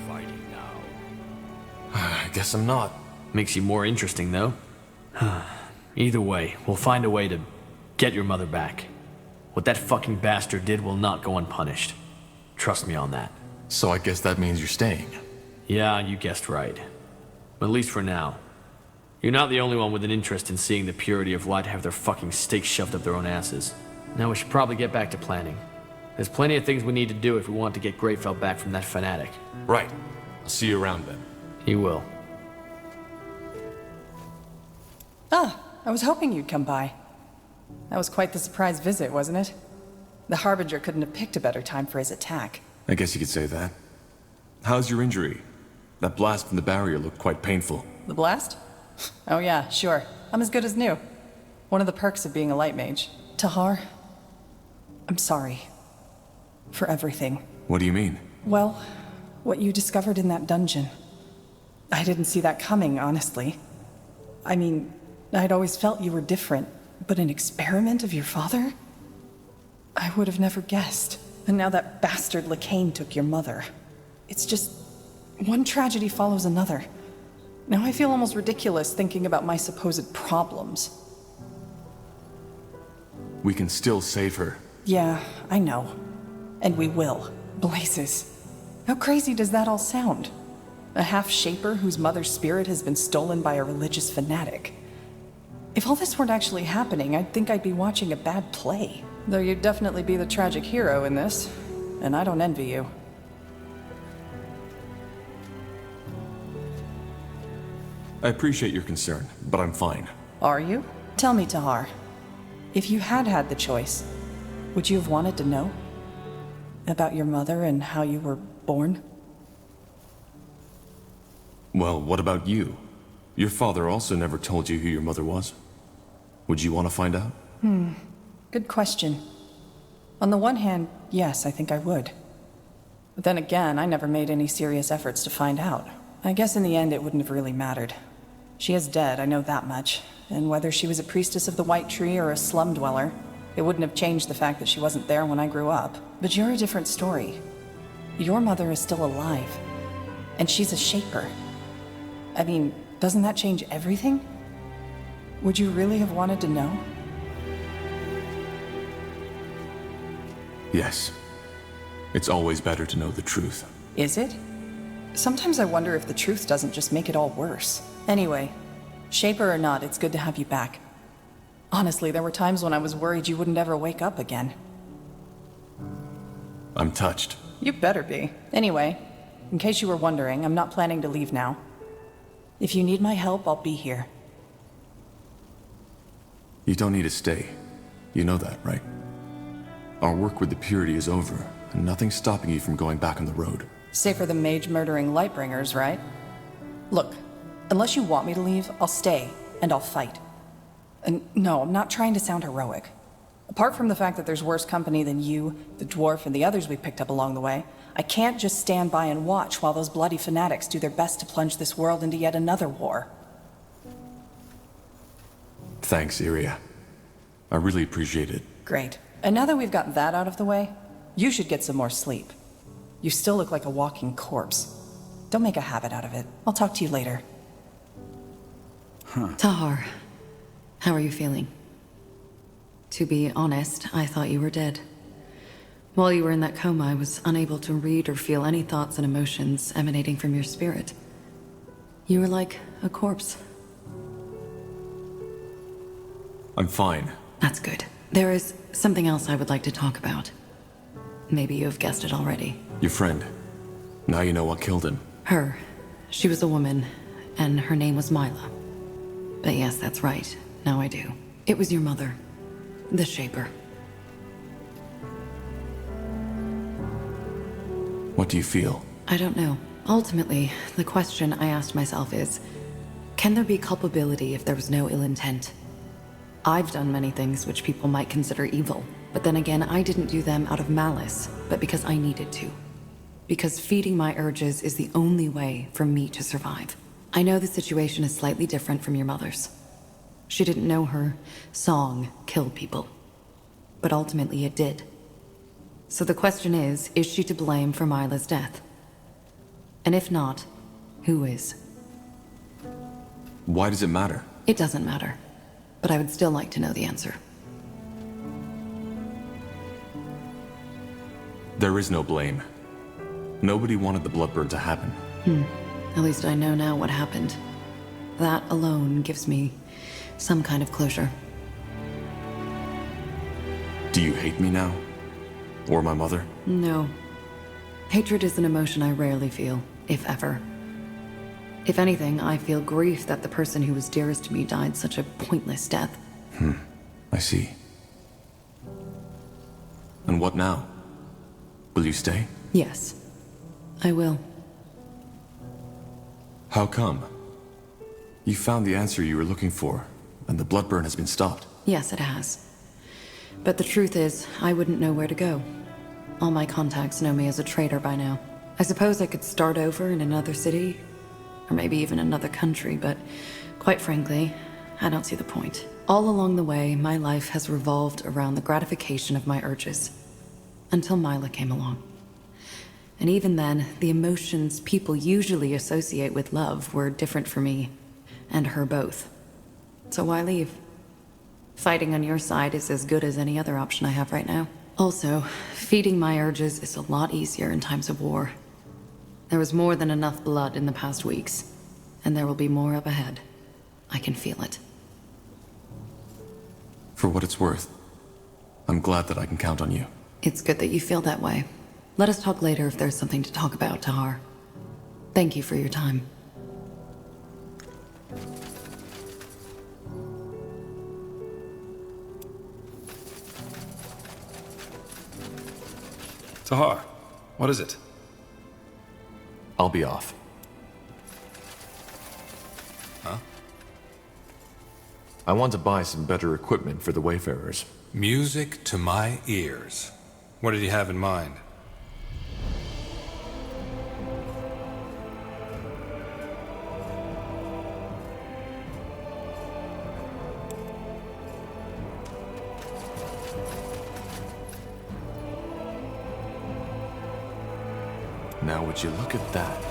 Fighting now.
I guess I'm not.
Makes you more interesting, though. Either way, we'll find a way to get your mother back. What that fucking bastard did will not go unpunished. Trust me on that.
So I guess that means you're staying.
Yeah, you guessed right. At least for now. You're not the only one with an interest in seeing the purity of light have their fucking stakes shoved up their own asses. Now we should probably get back to planning. There's plenty of things we need to do if we want to get Greatfell back from that fanatic.
Right. I'll see you around then.
You will.
Ah, I was hoping you'd come by. That was quite the surprise visit, wasn't it? The Harbinger couldn't have picked a better time for his attack.
I guess you could say that. How's your injury? That blast from the barrier looked quite painful.
The blast? Oh yeah, sure. I'm as good as new. One of the perks of being a light mage. Tahar, I'm sorry. For everything.
What do you mean?
Well, what you discovered in that dungeon. I didn't see that coming, honestly. I mean, I'd always felt you were different, but an experiment of your father? I would have never guessed. And now that bastard Lacane took your mother. It's just... one tragedy follows another. Now I feel almost ridiculous thinking about my supposed problems.
We can still save her.
Yeah, I know. And we will. Blazes. How crazy does that all sound? A half-shaper whose mother's spirit has been stolen by a religious fanatic. If all this weren't actually happening, I'd think I'd be watching a bad play. Though you'd definitely be the tragic hero in this, and I don't envy you.
I appreciate your concern, but I'm fine.
Are you? Tell me, Tahar. If you had had the choice, would you have wanted to know? About your mother and how you were born?
Well, what about you? Your father also never told you who your mother was. Would you want to find out?
Good question. On the one hand, yes, I think I would. But then again, I never made any serious efforts to find out. I guess in the end it wouldn't have really mattered. She is dead, I know that much. And whether she was a priestess of the White Tree or a slum dweller, it wouldn't have changed the fact that she wasn't there when I grew up. But you're a different story. Your mother is still alive. And she's a Shaper. I mean, doesn't that change everything? Would you really have wanted to know?
Yes. It's always better to know the truth.
Is it? Sometimes I wonder if the truth doesn't just make it all worse. Anyway, Shaper or not, it's good to have you back. Honestly, there were times when I was worried you wouldn't ever wake up again.
I'm touched.
You better be. Anyway, in case you were wondering, I'm not planning to leave now. If you need my help, I'll be here.
You don't need to stay. You know that, right? Our work with the Purity is over, and nothing's stopping you from going back on the road.
Safer than mage-murdering Lightbringers, right? Look, unless you want me to leave, I'll stay, and I'll fight. And no, I'm not trying to sound heroic. Apart from the fact that there's worse company than you, the dwarf, and the others we picked up along the way, I can't just stand by and watch while those bloody fanatics do their best to plunge this world into yet another war.
Thanks, Iria. I really appreciate it.
Great. And now that we've got that out of the way, you should get some more sleep. You still look like a walking corpse. Don't make a habit out of it. I'll talk to you later.
Tahar, how are you feeling? To be honest, I thought you were dead. While you were in that coma, I was unable to read or feel any thoughts and emotions emanating from your spirit. You were like a corpse.
I'm fine.
That's good. There is something else I would like to talk about. Maybe you have guessed it already.
Your friend. Now you know what killed him.
Her. She was a woman, and her name was Mila. But yes, that's right. Now I do. It was your mother, the Shaper.
What do you feel?
I don't know. Ultimately, the question I asked myself is, can there be culpability if there was no ill intent? I've done many things which people might consider evil, but then again, I didn't do them out of malice, but because I needed to. Because feeding my urges is the only way for me to survive. I know the situation is slightly different from your mother's. She didn't know her song killed people, but ultimately it did. So the question is she to blame for Myla's death? And if not, who is?
Why does it matter?
It doesn't matter, but I would still like to know the answer.
There is no blame. Nobody wanted the Bloodburn to happen.
At least I know now what happened. That alone gives me some kind of closure.
Do you hate me now? Or my mother?
No. Hatred is an emotion I rarely feel, if ever. If anything, I feel grief that the person who was dearest to me died such a pointless death.
I see. And what now? Will you stay?
Yes, I will.
How come? You found the answer you were looking for, and the Bloodburn has been stopped.
Yes, it has. But the truth is, I wouldn't know where to go. All my contacts know me as a traitor by now. I suppose I could start over in another city, or maybe even another country, but quite frankly, I don't see the point. All along the way, my life has revolved around the gratification of my urges, until Myla came along. And even then, the emotions people usually associate with love were different for me, and her both. So why leave? Fighting on your side is as good as any other option I have right now. Also, feeding my urges is a lot easier in times of war. There was more than enough blood in the past weeks, and there will be more up ahead. I can feel it.
For what it's worth, I'm glad that I can count on you.
It's good that you feel that way. Let us talk later if there's something to talk about, Tahar. Thank you for your time.
Tahar, what is it?
I'll be off.
Huh?
I want to buy some better equipment for the Wayfarers.
Music to my ears. What did he have in mind?
Now would you look at that?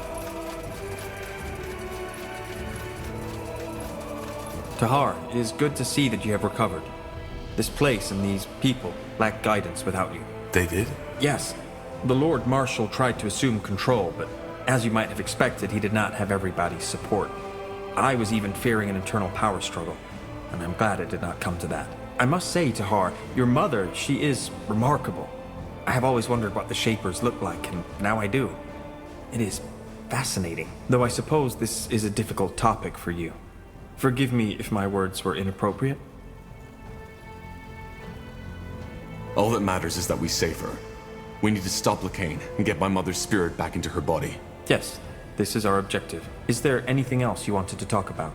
Tahar, it is good to see that you have recovered. This place and these people lack guidance without you.
They did?
Yes. The Lord Marshal tried to assume control, but as you might have expected, he did not have everybody's support. I was even fearing an internal power struggle, and I'm glad it did not come to that. I must say, Tahar, your mother, she is remarkable. I have always wondered what the Shapers look like, and now I do. It is fascinating, though I suppose this is a difficult topic for you. Forgive me if my words were inappropriate.
All that matters is that we save her. We need to stop Lacane and get my mother's spirit back into her body.
Yes, this is our objective. Is there anything else you wanted to talk about?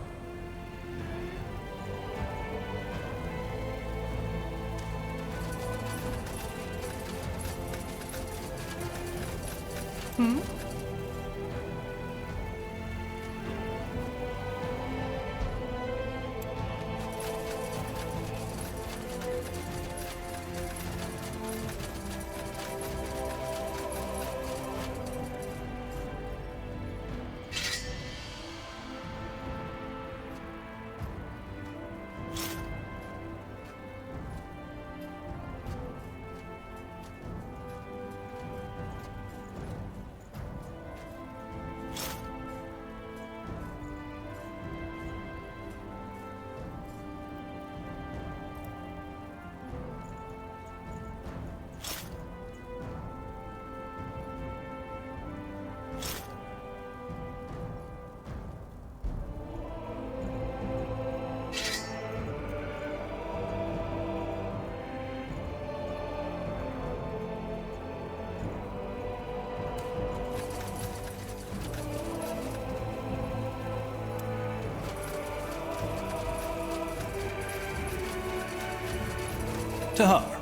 Tahar,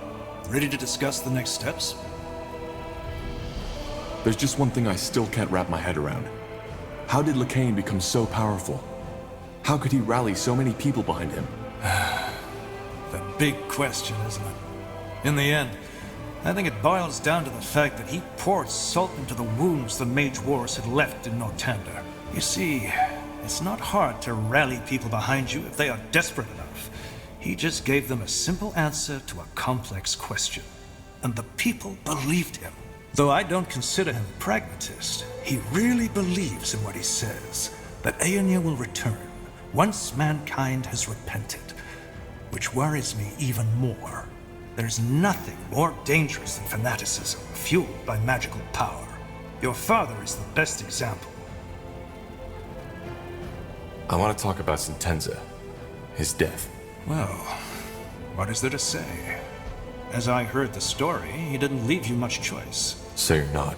ready to discuss the next steps?
There's just one thing I still can't wrap my head around. How did Lakain become so powerful? How could he rally so many people behind him?
The big question, isn't it? In the end, I think it boils down to the fact that he poured salt into the wounds the Mage Wars had left in Northander. You see, it's not hard to rally people behind you if they are desperate enough. He just gave them a simple answer to a complex question. And the people believed him. Though I don't consider him a pragmatist, he really believes in what he says, that Aeonia will return once mankind has repented. Which worries me even more. There's nothing more dangerous than fanaticism, fueled by magical power. Your father is the best example.
I want to talk about Sentenza. His death.
Well, what is there to say? As I heard the story, he didn't leave you much choice.
So you're not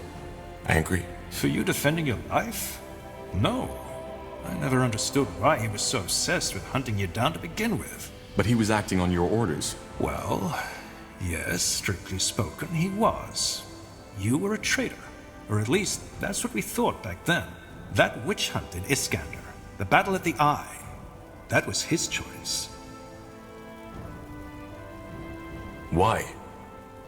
angry?
For you defending your life? No. I never understood why he was so obsessed with hunting you down to begin with.
But he was acting on your orders.
Well, yes, strictly spoken, he was. You were a traitor. Or at least, that's what we thought back then. That witch hunt in Iskander, the battle at the Eye, that was his choice.
Why?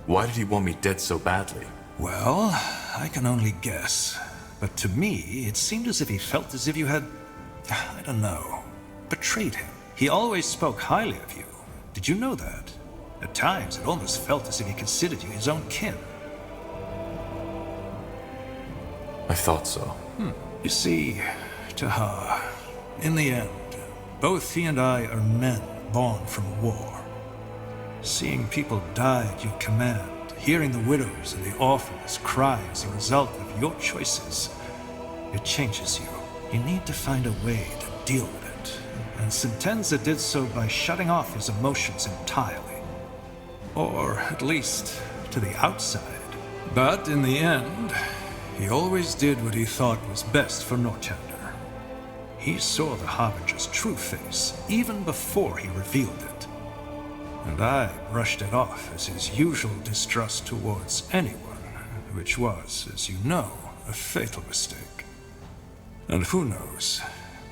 Why did he want me dead so badly?
Well, I can only guess. But to me, it seemed as if he felt as if you had, I don't know, betrayed him. He always spoke highly of you. Did you know that? At times, it almost felt as if he considered you his own kin.
I thought so.
You see, Tahar, in the end, both he and I are men born from war. Seeing people die at your command, hearing the widows and the orphans cry as a result of your choices, it changes you. You need to find a way to deal with it. And Sentenza did so by shutting off his emotions entirely. Or, at least, to the outside. But in the end, he always did what he thought was best for Northander. He saw the Harbinger's true face, even before he revealed it. And I brushed it off as his usual distrust towards anyone, which was, as you know, a fatal mistake. And who knows,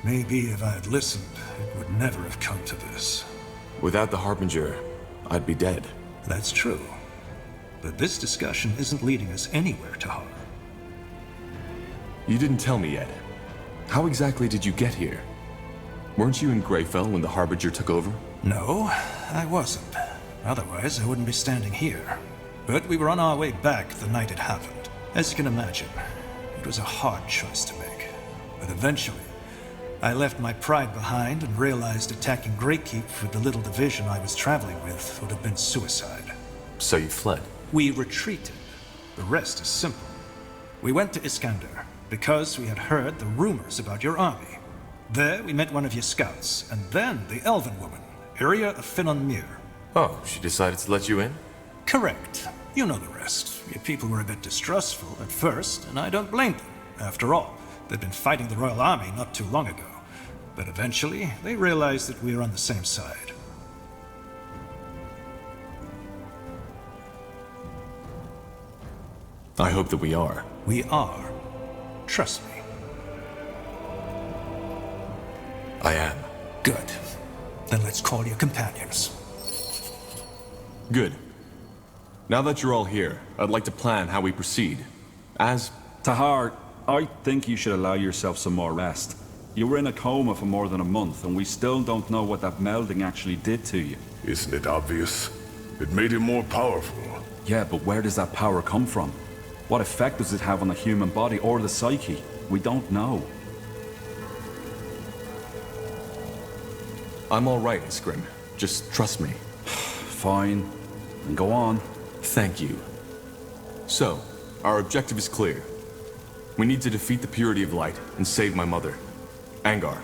maybe if I had listened, it would never have come to this.
Without the Harbinger, I'd be dead.
That's true. But this discussion isn't leading us anywhere, Tahar.
You didn't tell me yet. How exactly did you get here? Weren't you in Greyfell when the Harbinger took over?
No, I wasn't. Otherwise, I wouldn't be standing here. But we were on our way back the night it happened. As you can imagine, it was a hard choice to make. But eventually, I left my pride behind and realized attacking Greykeep with the little division I was traveling with would have been suicide.
So you fled?
We retreated. The rest is simple. We went to Iskander because we had heard the rumors about your army. There we met one of your scouts, and then the elven woman, Iria of Finon Mir.
Oh, she decided to let you in?
Correct. You know the rest. Your people were a bit distrustful at first, and I don't blame them. After all, they'd been fighting the Royal Army not too long ago. But eventually, they realized that we were on the same side.
I hope that we are.
We are. Trust me.
I am.
Good. Then let's call your companions.
Good. Now that you're all here, I'd like to plan how we proceed. As...
Tahar, I think you should allow yourself some more rest. You were in a coma for more than a month, and we still don't know what that melding actually did to you.
Isn't it obvious? It made him more powerful.
Yeah, but where does that power come from? What effect does it have on the human body or the psyche? We don't know.
I'm all right, Scrim. Just trust me.
Fine. Then go on.
Thank you. So, our objective is clear. We need to defeat the Purity of Light and save my mother. Angar,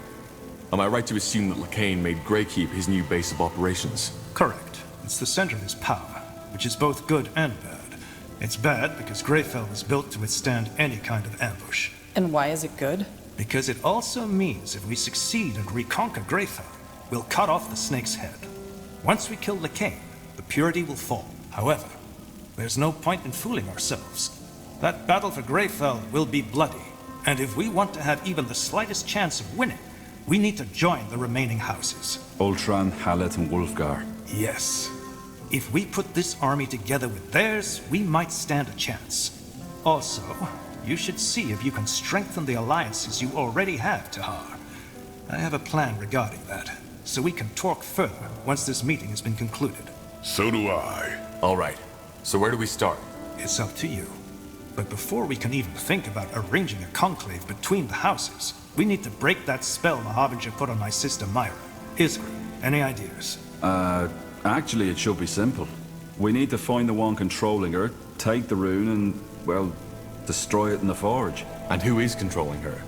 am I right to assume that Lakain made Greykeep his new base of operations?
Correct. It's the center of his power, which is both good and bad. It's bad because Greyfell was built to withstand any kind of ambush.
And why is it good?
Because it also means if we succeed and reconquer Greyfell, we'll cut off the snake's head. Once we kill Lakain, the purity will fall. However, there's no point in fooling ourselves. That battle for Greyfell will be bloody, and if we want to have even the slightest chance of winning, we need to join the remaining houses.
Ultran, Hallet, and Wulfgar.
Yes. If we put this army together with theirs, we might stand a chance. Also, you should see if you can strengthen the alliances you already have, Tahar. I have a plan regarding that, so we can talk further once this meeting has been concluded.
So do I.
All right. So where do we start?
It's up to you. But before we can even think about arranging a conclave between the houses, we need to break that spell the Harbinger put on my sister Myra. Isgrim, any ideas?
Actually, it should be simple. We need to find the one controlling her, take the rune, and, well, destroy it in the forge.
And who is controlling her?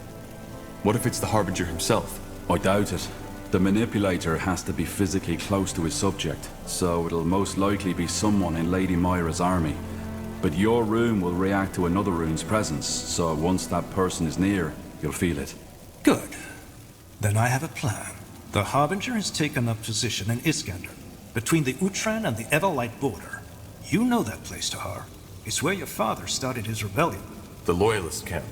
What if it's the Harbinger himself?
I doubt it. The manipulator has to be physically close to his subject, so it'll most likely be someone in Lady Myra's army. But your rune will react to another rune's presence, so once that person is near, you'll feel it.
Good. Then I have a plan. The Harbinger has taken up position in Iskander, between the Utran and the Everlight border. You know that place, Tahar. It's where your father started his rebellion.
The Loyalist camp.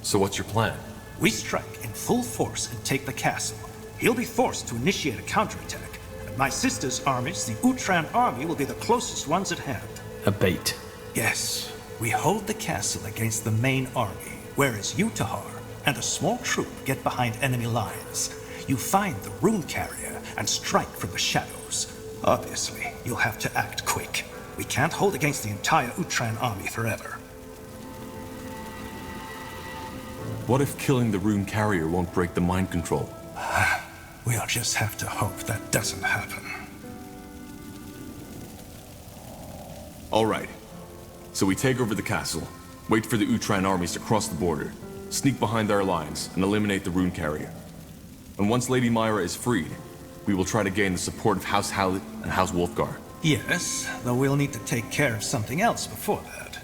So what's your plan?
We strike in full force and take the castle. He'll be forced to initiate a counterattack, and my sister's armies, the Utran army, will be the closest ones at hand.
A bait.
Yes. We hold the castle against the main army, whereas you, Tahar, and a small troop get behind enemy lines. You find the rune carrier and strike from the shadows. Obviously, you'll have to act quick. We can't hold against the entire Utran army forever.
What if killing the rune carrier won't break the mind control?
We'll just have to hope that doesn't happen.
All right. So we take over the castle, wait for the Utran armies to cross the border, sneak behind their lines, and eliminate the rune carrier. And once Lady Myra is freed, we will try to gain the support of House Hallett and House Wulfgar.
Yes, though we'll need to take care of something else before that.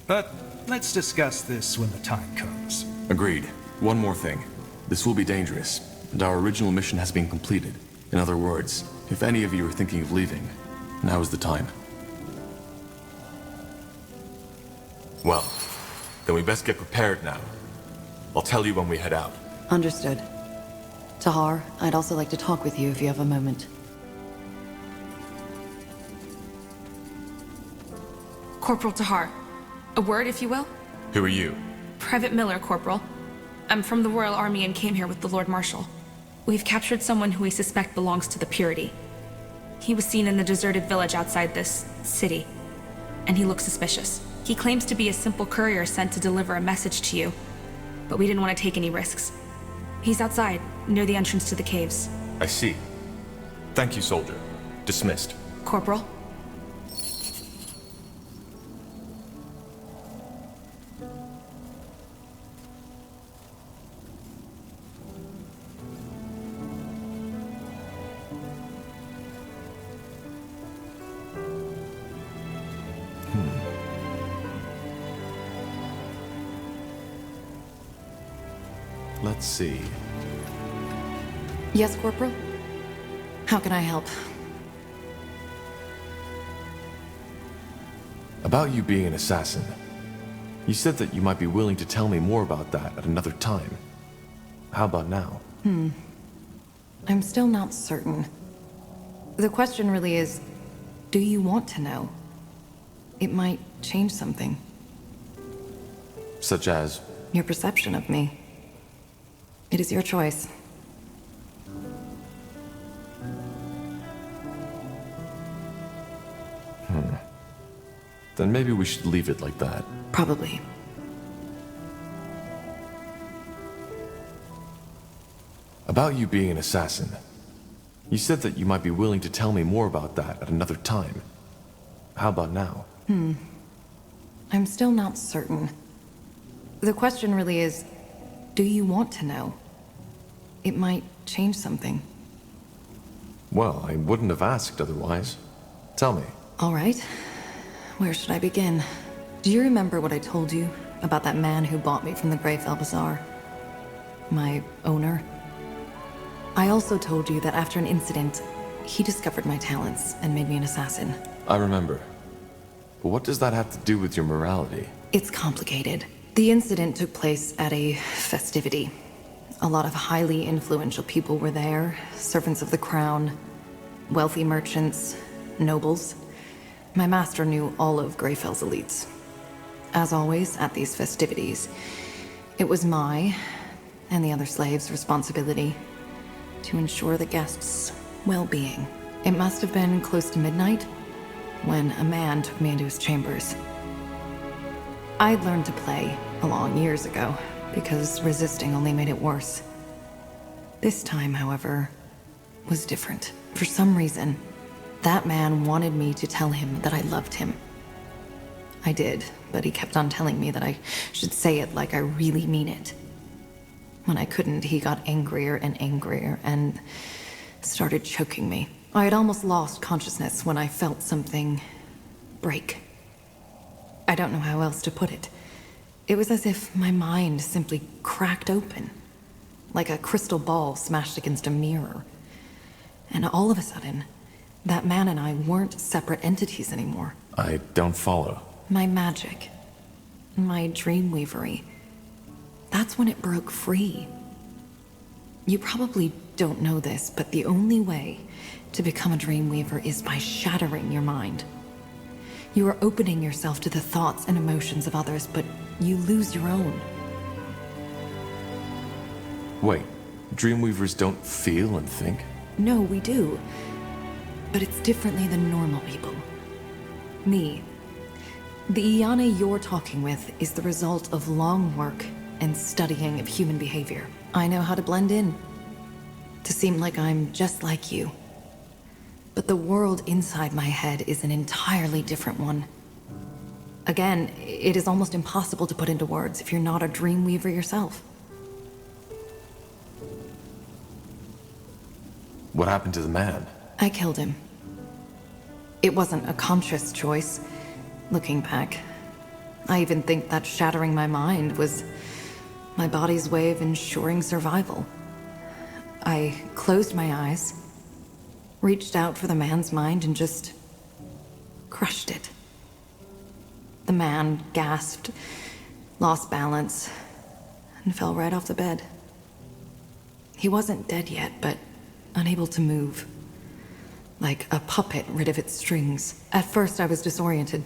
But let's discuss this when the time comes.
Agreed. One more thing. This will be dangerous, and our original mission has been completed. In other words, if any of you are thinking of leaving, now is the time. Well, then we best get prepared now. I'll tell you when we head out.
Understood. Tahar, I'd also like to talk with you if you have a moment.
Corporal Tahar. A word, if you will?
Who are you?
Private Miller, Corporal. I'm from the Royal Army and came here with the Lord Marshal. We've captured someone who we suspect belongs to the Purity. He was seen in the deserted village outside this city, and he looks suspicious. He claims to be a simple courier sent to deliver a message to you, but we didn't want to take any risks. He's outside, near the entrance to the caves.
I see. Thank you, soldier. Dismissed.
Corporal?
Let's see.
Yes, Corporal? How can I help?
About you being an assassin. You said that you might be willing to tell me more about that at another time. How about now?
I'm still not certain. The question really is, do you want to know? It might change something.
Such as?
Your perception of me. It is your choice.
Then maybe we should leave it like that.
Probably.
About you being an assassin. You said that you might be willing to tell me more about that at another time. How about now?
I'm still not certain. The question really is, do you want to know? It might change something.
Well, I wouldn't have asked otherwise. Tell me.
All right. Where should I begin? Do you remember what I told you about that man who bought me from the Greyfell Bazaar? My owner? I also told you that after an incident, He discovered my talents and made me an assassin.
I remember. But what does that have to do with your morality?
It's complicated. The incident took place at a festivity. A lot of highly influential people were there, servants of the crown, wealthy merchants, nobles. My master knew all of Greyfell's elites. As always, at these festivities, it was my and the other slaves' responsibility to ensure the guests' well-being. It must have been close to midnight when a man took me into his chambers. I'd learned to play along years ago, because resisting only made it worse. This time, however, was different. For some reason, that man wanted me to tell him that I loved him. I did, but he kept on telling me that I should say it like I really mean it. When I couldn't, he got angrier and angrier and started choking me. I had almost lost consciousness when I felt something break. I don't know how else to put it. It was as if my mind simply cracked open, like a crystal ball smashed against a mirror. And all of a sudden, that man and I weren't separate entities anymore.
I don't follow.
My magic, my dreamweavery, that's when it broke free. You probably don't know this, but the only way to become a dreamweaver is by shattering your mind. You are opening yourself to the thoughts and emotions of others, but you lose your own.
Wait, Dreamweavers don't feel and think?
No, we do. But it's differently than normal people. Me. The Iana you're talking with is the result of long work and studying of human behavior. I know how to blend in, to seem like I'm just like you. But the world inside my head is an entirely different one. Again, it is almost impossible to put into words if you're not a dreamweaver yourself.
What happened to the man?
I killed him. It wasn't a conscious choice, looking back. I even think that shattering my mind was my body's way of ensuring survival. I closed my eyes, reached out for the man's mind, and just crushed it. The man gasped, lost balance, and fell right off the bed. He wasn't dead yet, but unable to move. Like a puppet rid of its strings. At first I was disoriented.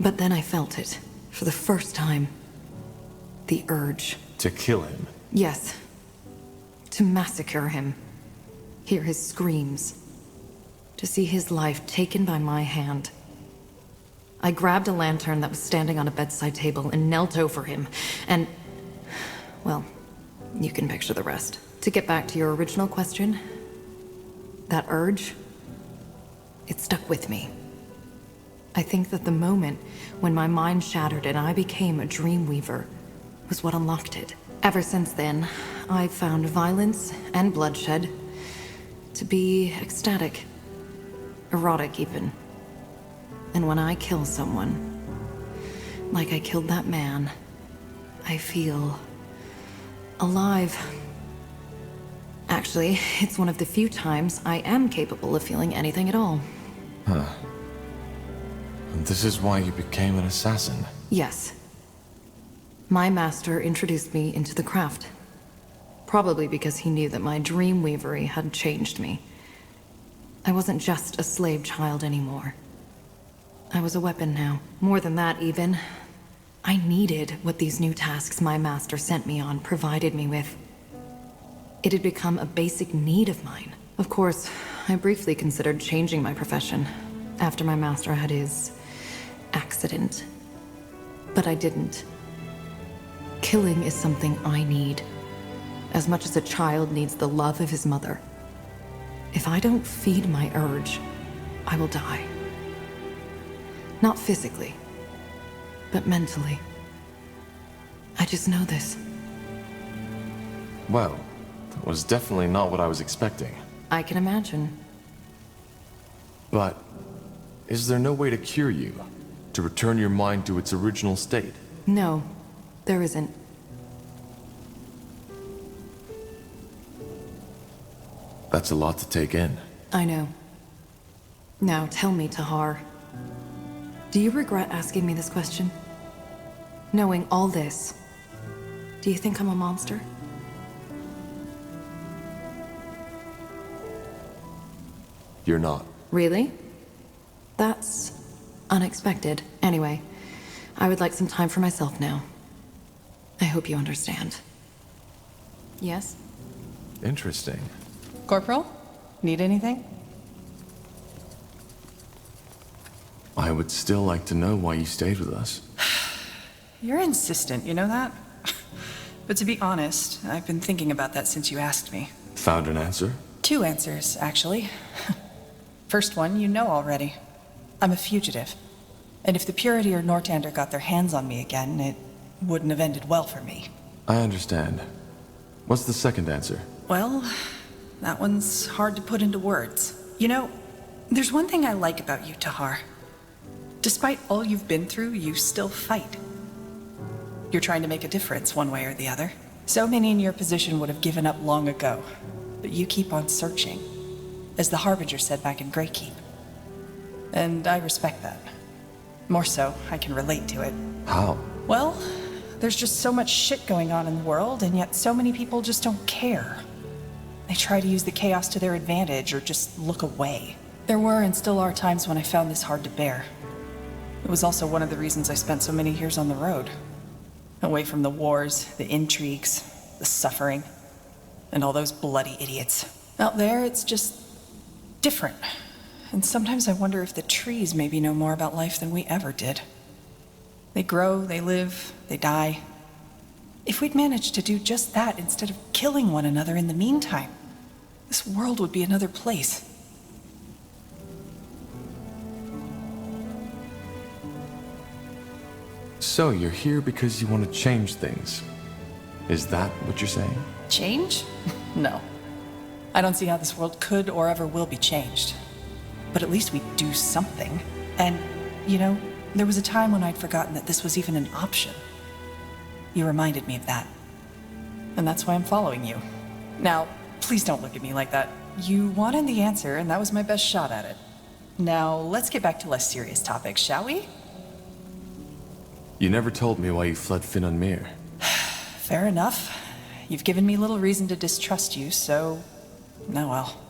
But then I felt it, for the first time. The urge.
To kill him?
Yes. To massacre him. Hear his screams. To see his life taken by my hand. I grabbed a lantern that was standing on a bedside table and knelt over him, and... well, you can picture the rest. To get back to your original question, that urge, it stuck with me. I think that the moment when my mind shattered and I became a dreamweaver was what unlocked it. Ever since then, I've found violence and bloodshed to be ecstatic, erotic even. And when I kill someone, like I killed that man, I feel alive. Actually, it's one of the few times I am capable of feeling anything at all.
Huh. And this is why you became an assassin?
Yes. My master introduced me into the craft. Probably because he knew that my dreamweavery had changed me. I wasn't just a slave child anymore. I was a weapon now. More than that, even. I needed what these new tasks my master sent me on provided me with. It had become a basic need of mine. Of course, I briefly considered changing my profession after my master had his accident. But I didn't. Killing is something I need, as much as a child needs the love of his mother. If I don't feed my urge, I will die. Not physically, but mentally. I just know this.
Well, that was definitely not what I was expecting.
I can imagine.
But is there no way to cure you? To return your mind to its original state?
No, there isn't.
That's a lot to take in.
I know. Now tell me, Tahar. Do you regret asking me this question? Knowing all this, do you think I'm a monster?
You're not.
Really? That's unexpected. Anyway, I would like some time for myself now. I hope you understand. Yes?
Interesting.
Corporal? Need anything?
I would still like to know why you stayed with us.
You're insistent, you know that? But to be honest, I've been thinking about that since you asked me.
Found an answer?
2 answers, actually. First one, you know already. I'm a fugitive. And if the Purity or Nortander got their hands on me again, it wouldn't have ended well for me.
I understand. What's the second answer?
Well, that one's hard to put into words. You know, there's one thing I like about you, Tahar. Despite all you've been through, you still fight. You're trying to make a difference one way or the other. So many in your position would have given up long ago, but you keep on searching, as the Harbinger said back in Greykeep. And I respect that. More so, I can relate to it.
How?
Well, there's just so much shit going on in the world, and yet so many people just don't care. They try to use the chaos to their advantage or just look away. There were and still are times when I found this hard to bear. It was also one of the reasons I spent so many years on the road. Away from the wars, the intrigues, the suffering, and all those bloody idiots. Out there, it's just different. And sometimes I wonder if the trees maybe know more about life than we ever did. They grow, they live, they die. If we'd managed to do just that instead of killing one another in the meantime, this world would be another place.
So you're here because you want to change things. Is that what you're saying?
Change? No. I don't see how this world could or ever will be changed. But at least we do something. And, you know, there was a time when I'd forgotten that this was even an option. You reminded me of that. And that's why I'm following you. Now, please don't look at me like that. You wanted the answer, and that was my best shot at it. Now, let's get back to less serious topics, shall we?
You never told me why you fled Finan Mir.
Fair enough. You've given me little reason to distrust you, so... Oh well.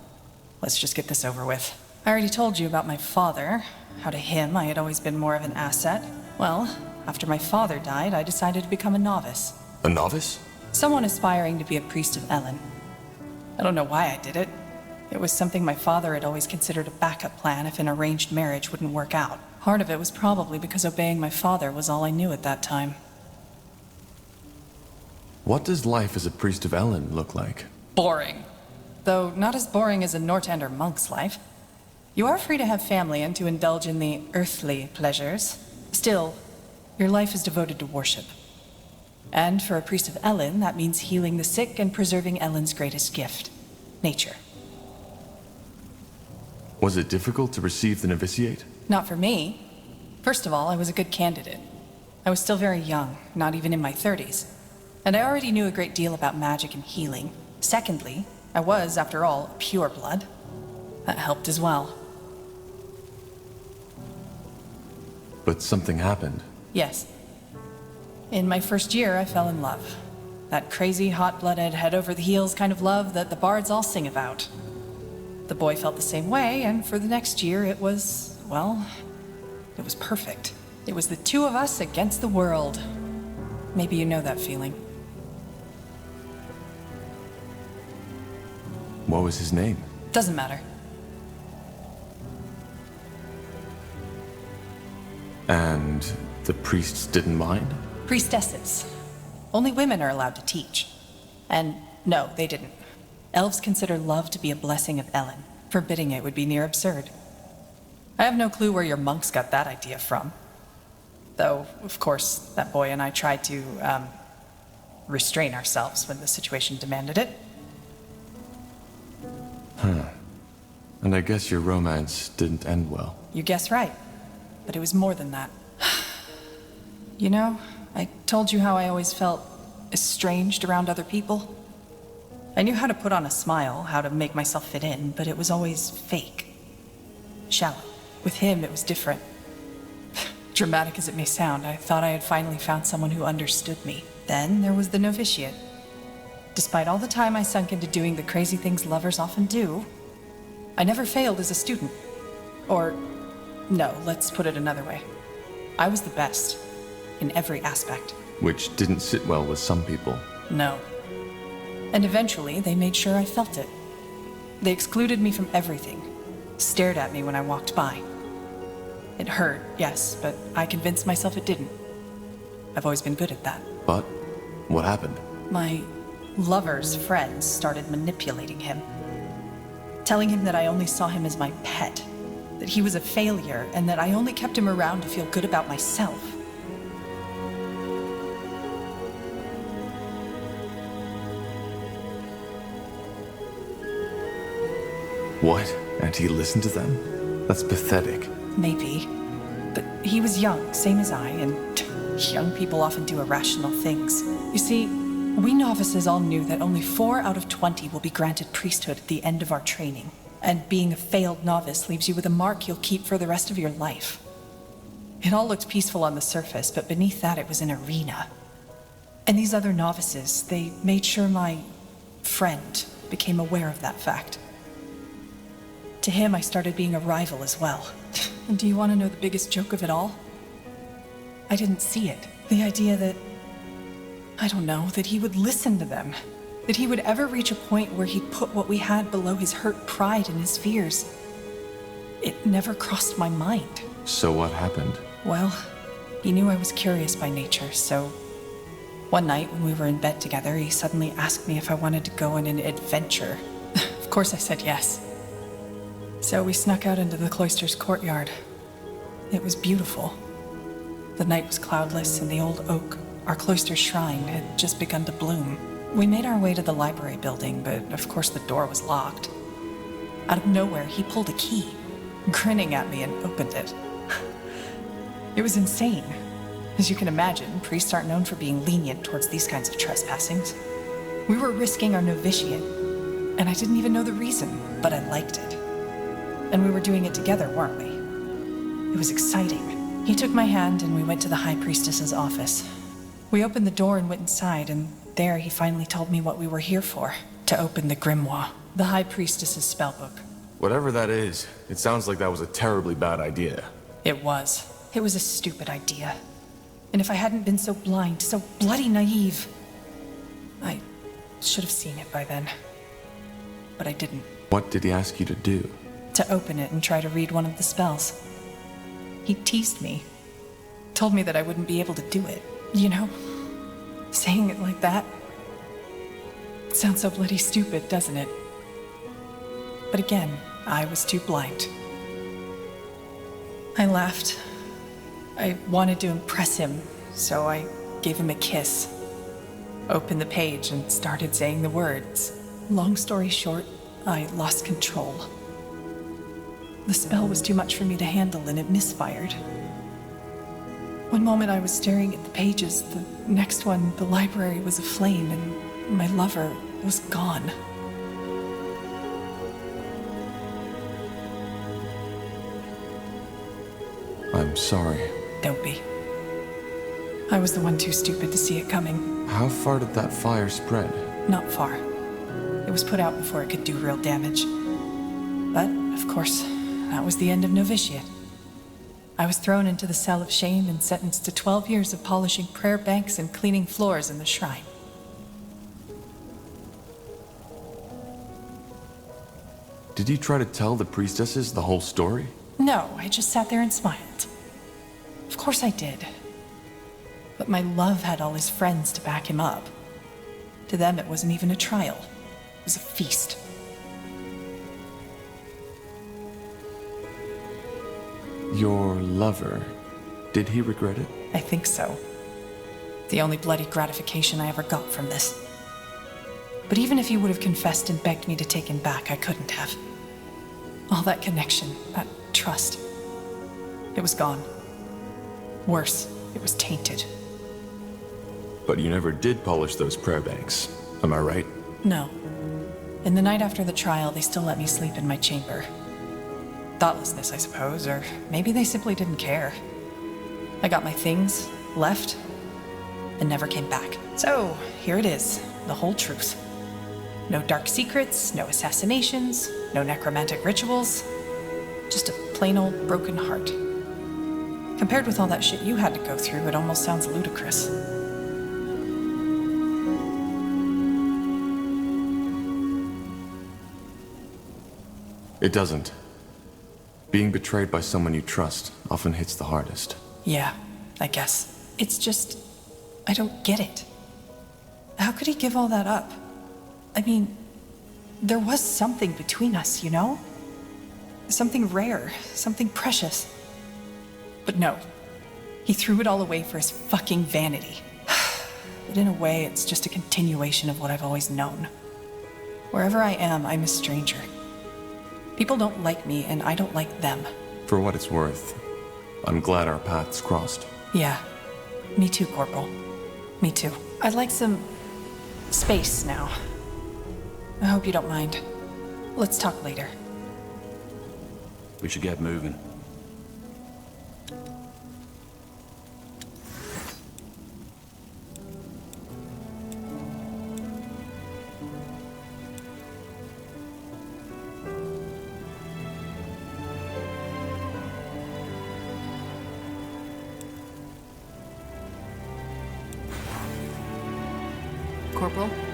Let's just get this over with. I already told you about my father. How to him, I had always been more of an asset. Well, after my father died, I decided to become a novice.
A novice?
Someone aspiring to be a priest of Elen. I don't know why I did it. It was something my father had always considered a backup plan if an arranged marriage wouldn't work out. Part of it was probably because obeying my father was all I knew at that time.
What does life as a priest of Elen look like?
Boring. Though not as boring as a Nortander monk's life. You are free to have family and to indulge in the earthly pleasures. Still, your life is devoted to worship. And for a priest of Elen, that means healing the sick and preserving Elen's greatest gift, nature.
Was it difficult to receive the novitiate?
Not for me. First of all, I was a good candidate. I was still very young, not even in my 30s. And I already knew a great deal about magic and healing. Secondly, I was, after all, pure blood. That helped as well.
But something happened.
Yes. In my first year, I fell in love. That crazy, hot-blooded, head-over-the-heels kind of love that the bards all sing about. The boy felt the same way, and for the next year it was, well, it was perfect. It was the two of us against the world. Maybe you know that feeling.
What was his name?
Doesn't matter.
And the priests didn't mind?
Priestesses. Only women are allowed to teach. And no, they didn't. Elves consider love to be a blessing of Elen. Forbidding it would be near absurd. I have no clue where your monks got that idea from. Though, of course, that boy and I tried to, restrain ourselves when the situation demanded it.
Huh. And I guess your romance didn't end well.
You guess right. But it was more than that. You know, I told you how I always felt estranged around other people. I knew how to put on a smile, how to make myself fit in, but it was always fake. Shallow. With him, it was different. Dramatic as it may sound, I thought I had finally found someone who understood me. Then there was the novitiate. Despite all the time I sunk into doing the crazy things lovers often do, I never failed as a student. Or, no, let's put it another way. I was the best, in every aspect.
Which didn't sit well with some people.
No. And eventually, they made sure I felt it. They excluded me from everything, stared at me when I walked by. It hurt, yes, but I convinced myself it didn't. I've always been good at that.
But what happened?
My lover's friends started manipulating him, telling him that I only saw him as my pet, that he was a failure, and that I only kept him around to feel good about myself.
What? And he listened to them? That's pathetic.
Maybe. But he was young, same as I, and young people often do irrational things. You see, we novices all knew that only 4 out of 20 will be granted priesthood at the end of our training. And being a failed novice leaves you with a mark you'll keep for the rest of your life. It all looked peaceful on the surface, but beneath that it was an arena. And these other novices, they made sure my friend became aware of that fact. To him, I started being a rival as well. And do you want to know the biggest joke of it all? I didn't see it. The idea that, I don't know, that he would listen to them. That he would ever reach a point where he'd put what we had below his hurt pride and his fears. It never crossed my mind.
So what happened?
Well, he knew I was curious by nature, so one night when we were in bed together, he suddenly asked me if I wanted to go on an adventure. Of course I said yes. So we snuck out into the cloister's courtyard. It was beautiful. The night was cloudless, and the old oak, our cloister's shrine, had just begun to bloom. We made our way to the library building, but of course the door was locked. Out of nowhere, he pulled a key, grinning at me, and opened it. It was insane. As you can imagine, priests aren't known for being lenient towards these kinds of trespassings. We were risking our novitiate, and I didn't even know the reason, but I liked it. And we were doing it together, weren't we? It was exciting. He took my hand and we went to the High Priestess's office. We opened the door and went inside, and there he finally told me what we were here for. To open the grimoire, the High Priestess's spellbook.
Whatever that is, it sounds like that was a terribly bad idea.
It was. It was a stupid idea. And if I hadn't been so blind, so bloody naive, I should have seen it by then. But I didn't.
What did he ask you to do?
To open it and try to read one of the spells. He teased me. Told me that I wouldn't be able to do it. You know? Saying it like that. It sounds so bloody stupid, doesn't it? But again, I was too blind. I laughed. I wanted to impress him, so I gave him a kiss. Opened the page and started saying the words. Long story short, I lost control. The spell was too much for me to handle and it misfired. One moment I was staring at the pages, the next one, the library was aflame and my lover was gone.
I'm sorry.
Don't be. I was the one too stupid to see it coming.
How far did that fire spread?
Not far. It was put out before it could do real damage. But, of course, that was the end of novitiate. I was thrown into the cell of shame and sentenced to 12 years of polishing prayer banks and cleaning floors in the shrine.
Did you try to tell the priestesses the whole story?
No, I just sat there and smiled. Of course I did. But my love had all his friends to back him up. To them, it wasn't even a trial. It was a feast.
Your lover, did he regret it?
I think so. The only bloody gratification I ever got from this. But even if he would have confessed and begged me to take him back, I couldn't have. All that connection, that trust, it was gone. Worse, it was tainted.
But you never did polish those prayer banks, am I right?
No. In the night after the trial, they still let me sleep in my chamber. Thoughtlessness, I suppose, or maybe they simply didn't care. I got my things, left, and never came back. So, here it is, the whole truth. No dark secrets, no assassinations, no necromantic rituals. Just a plain old broken heart. Compared with all that shit you had to go through, it almost sounds ludicrous.
It doesn't. Being betrayed by someone you trust often hits the hardest.
Yeah, I guess. It's just, I don't get it. How could he give all that up? I mean, there was something between us, you know? Something rare, something precious. But no, he threw it all away for his fucking vanity. But in a way, it's just a continuation of what I've always known. Wherever I am, I'm a stranger. People don't like me, and I don't like them.
For what it's worth, I'm glad our paths crossed.
Yeah, me too, Corporal. Me too. I'd like some space now. I hope you don't mind. Let's talk later.
We should get moving.
Corporal?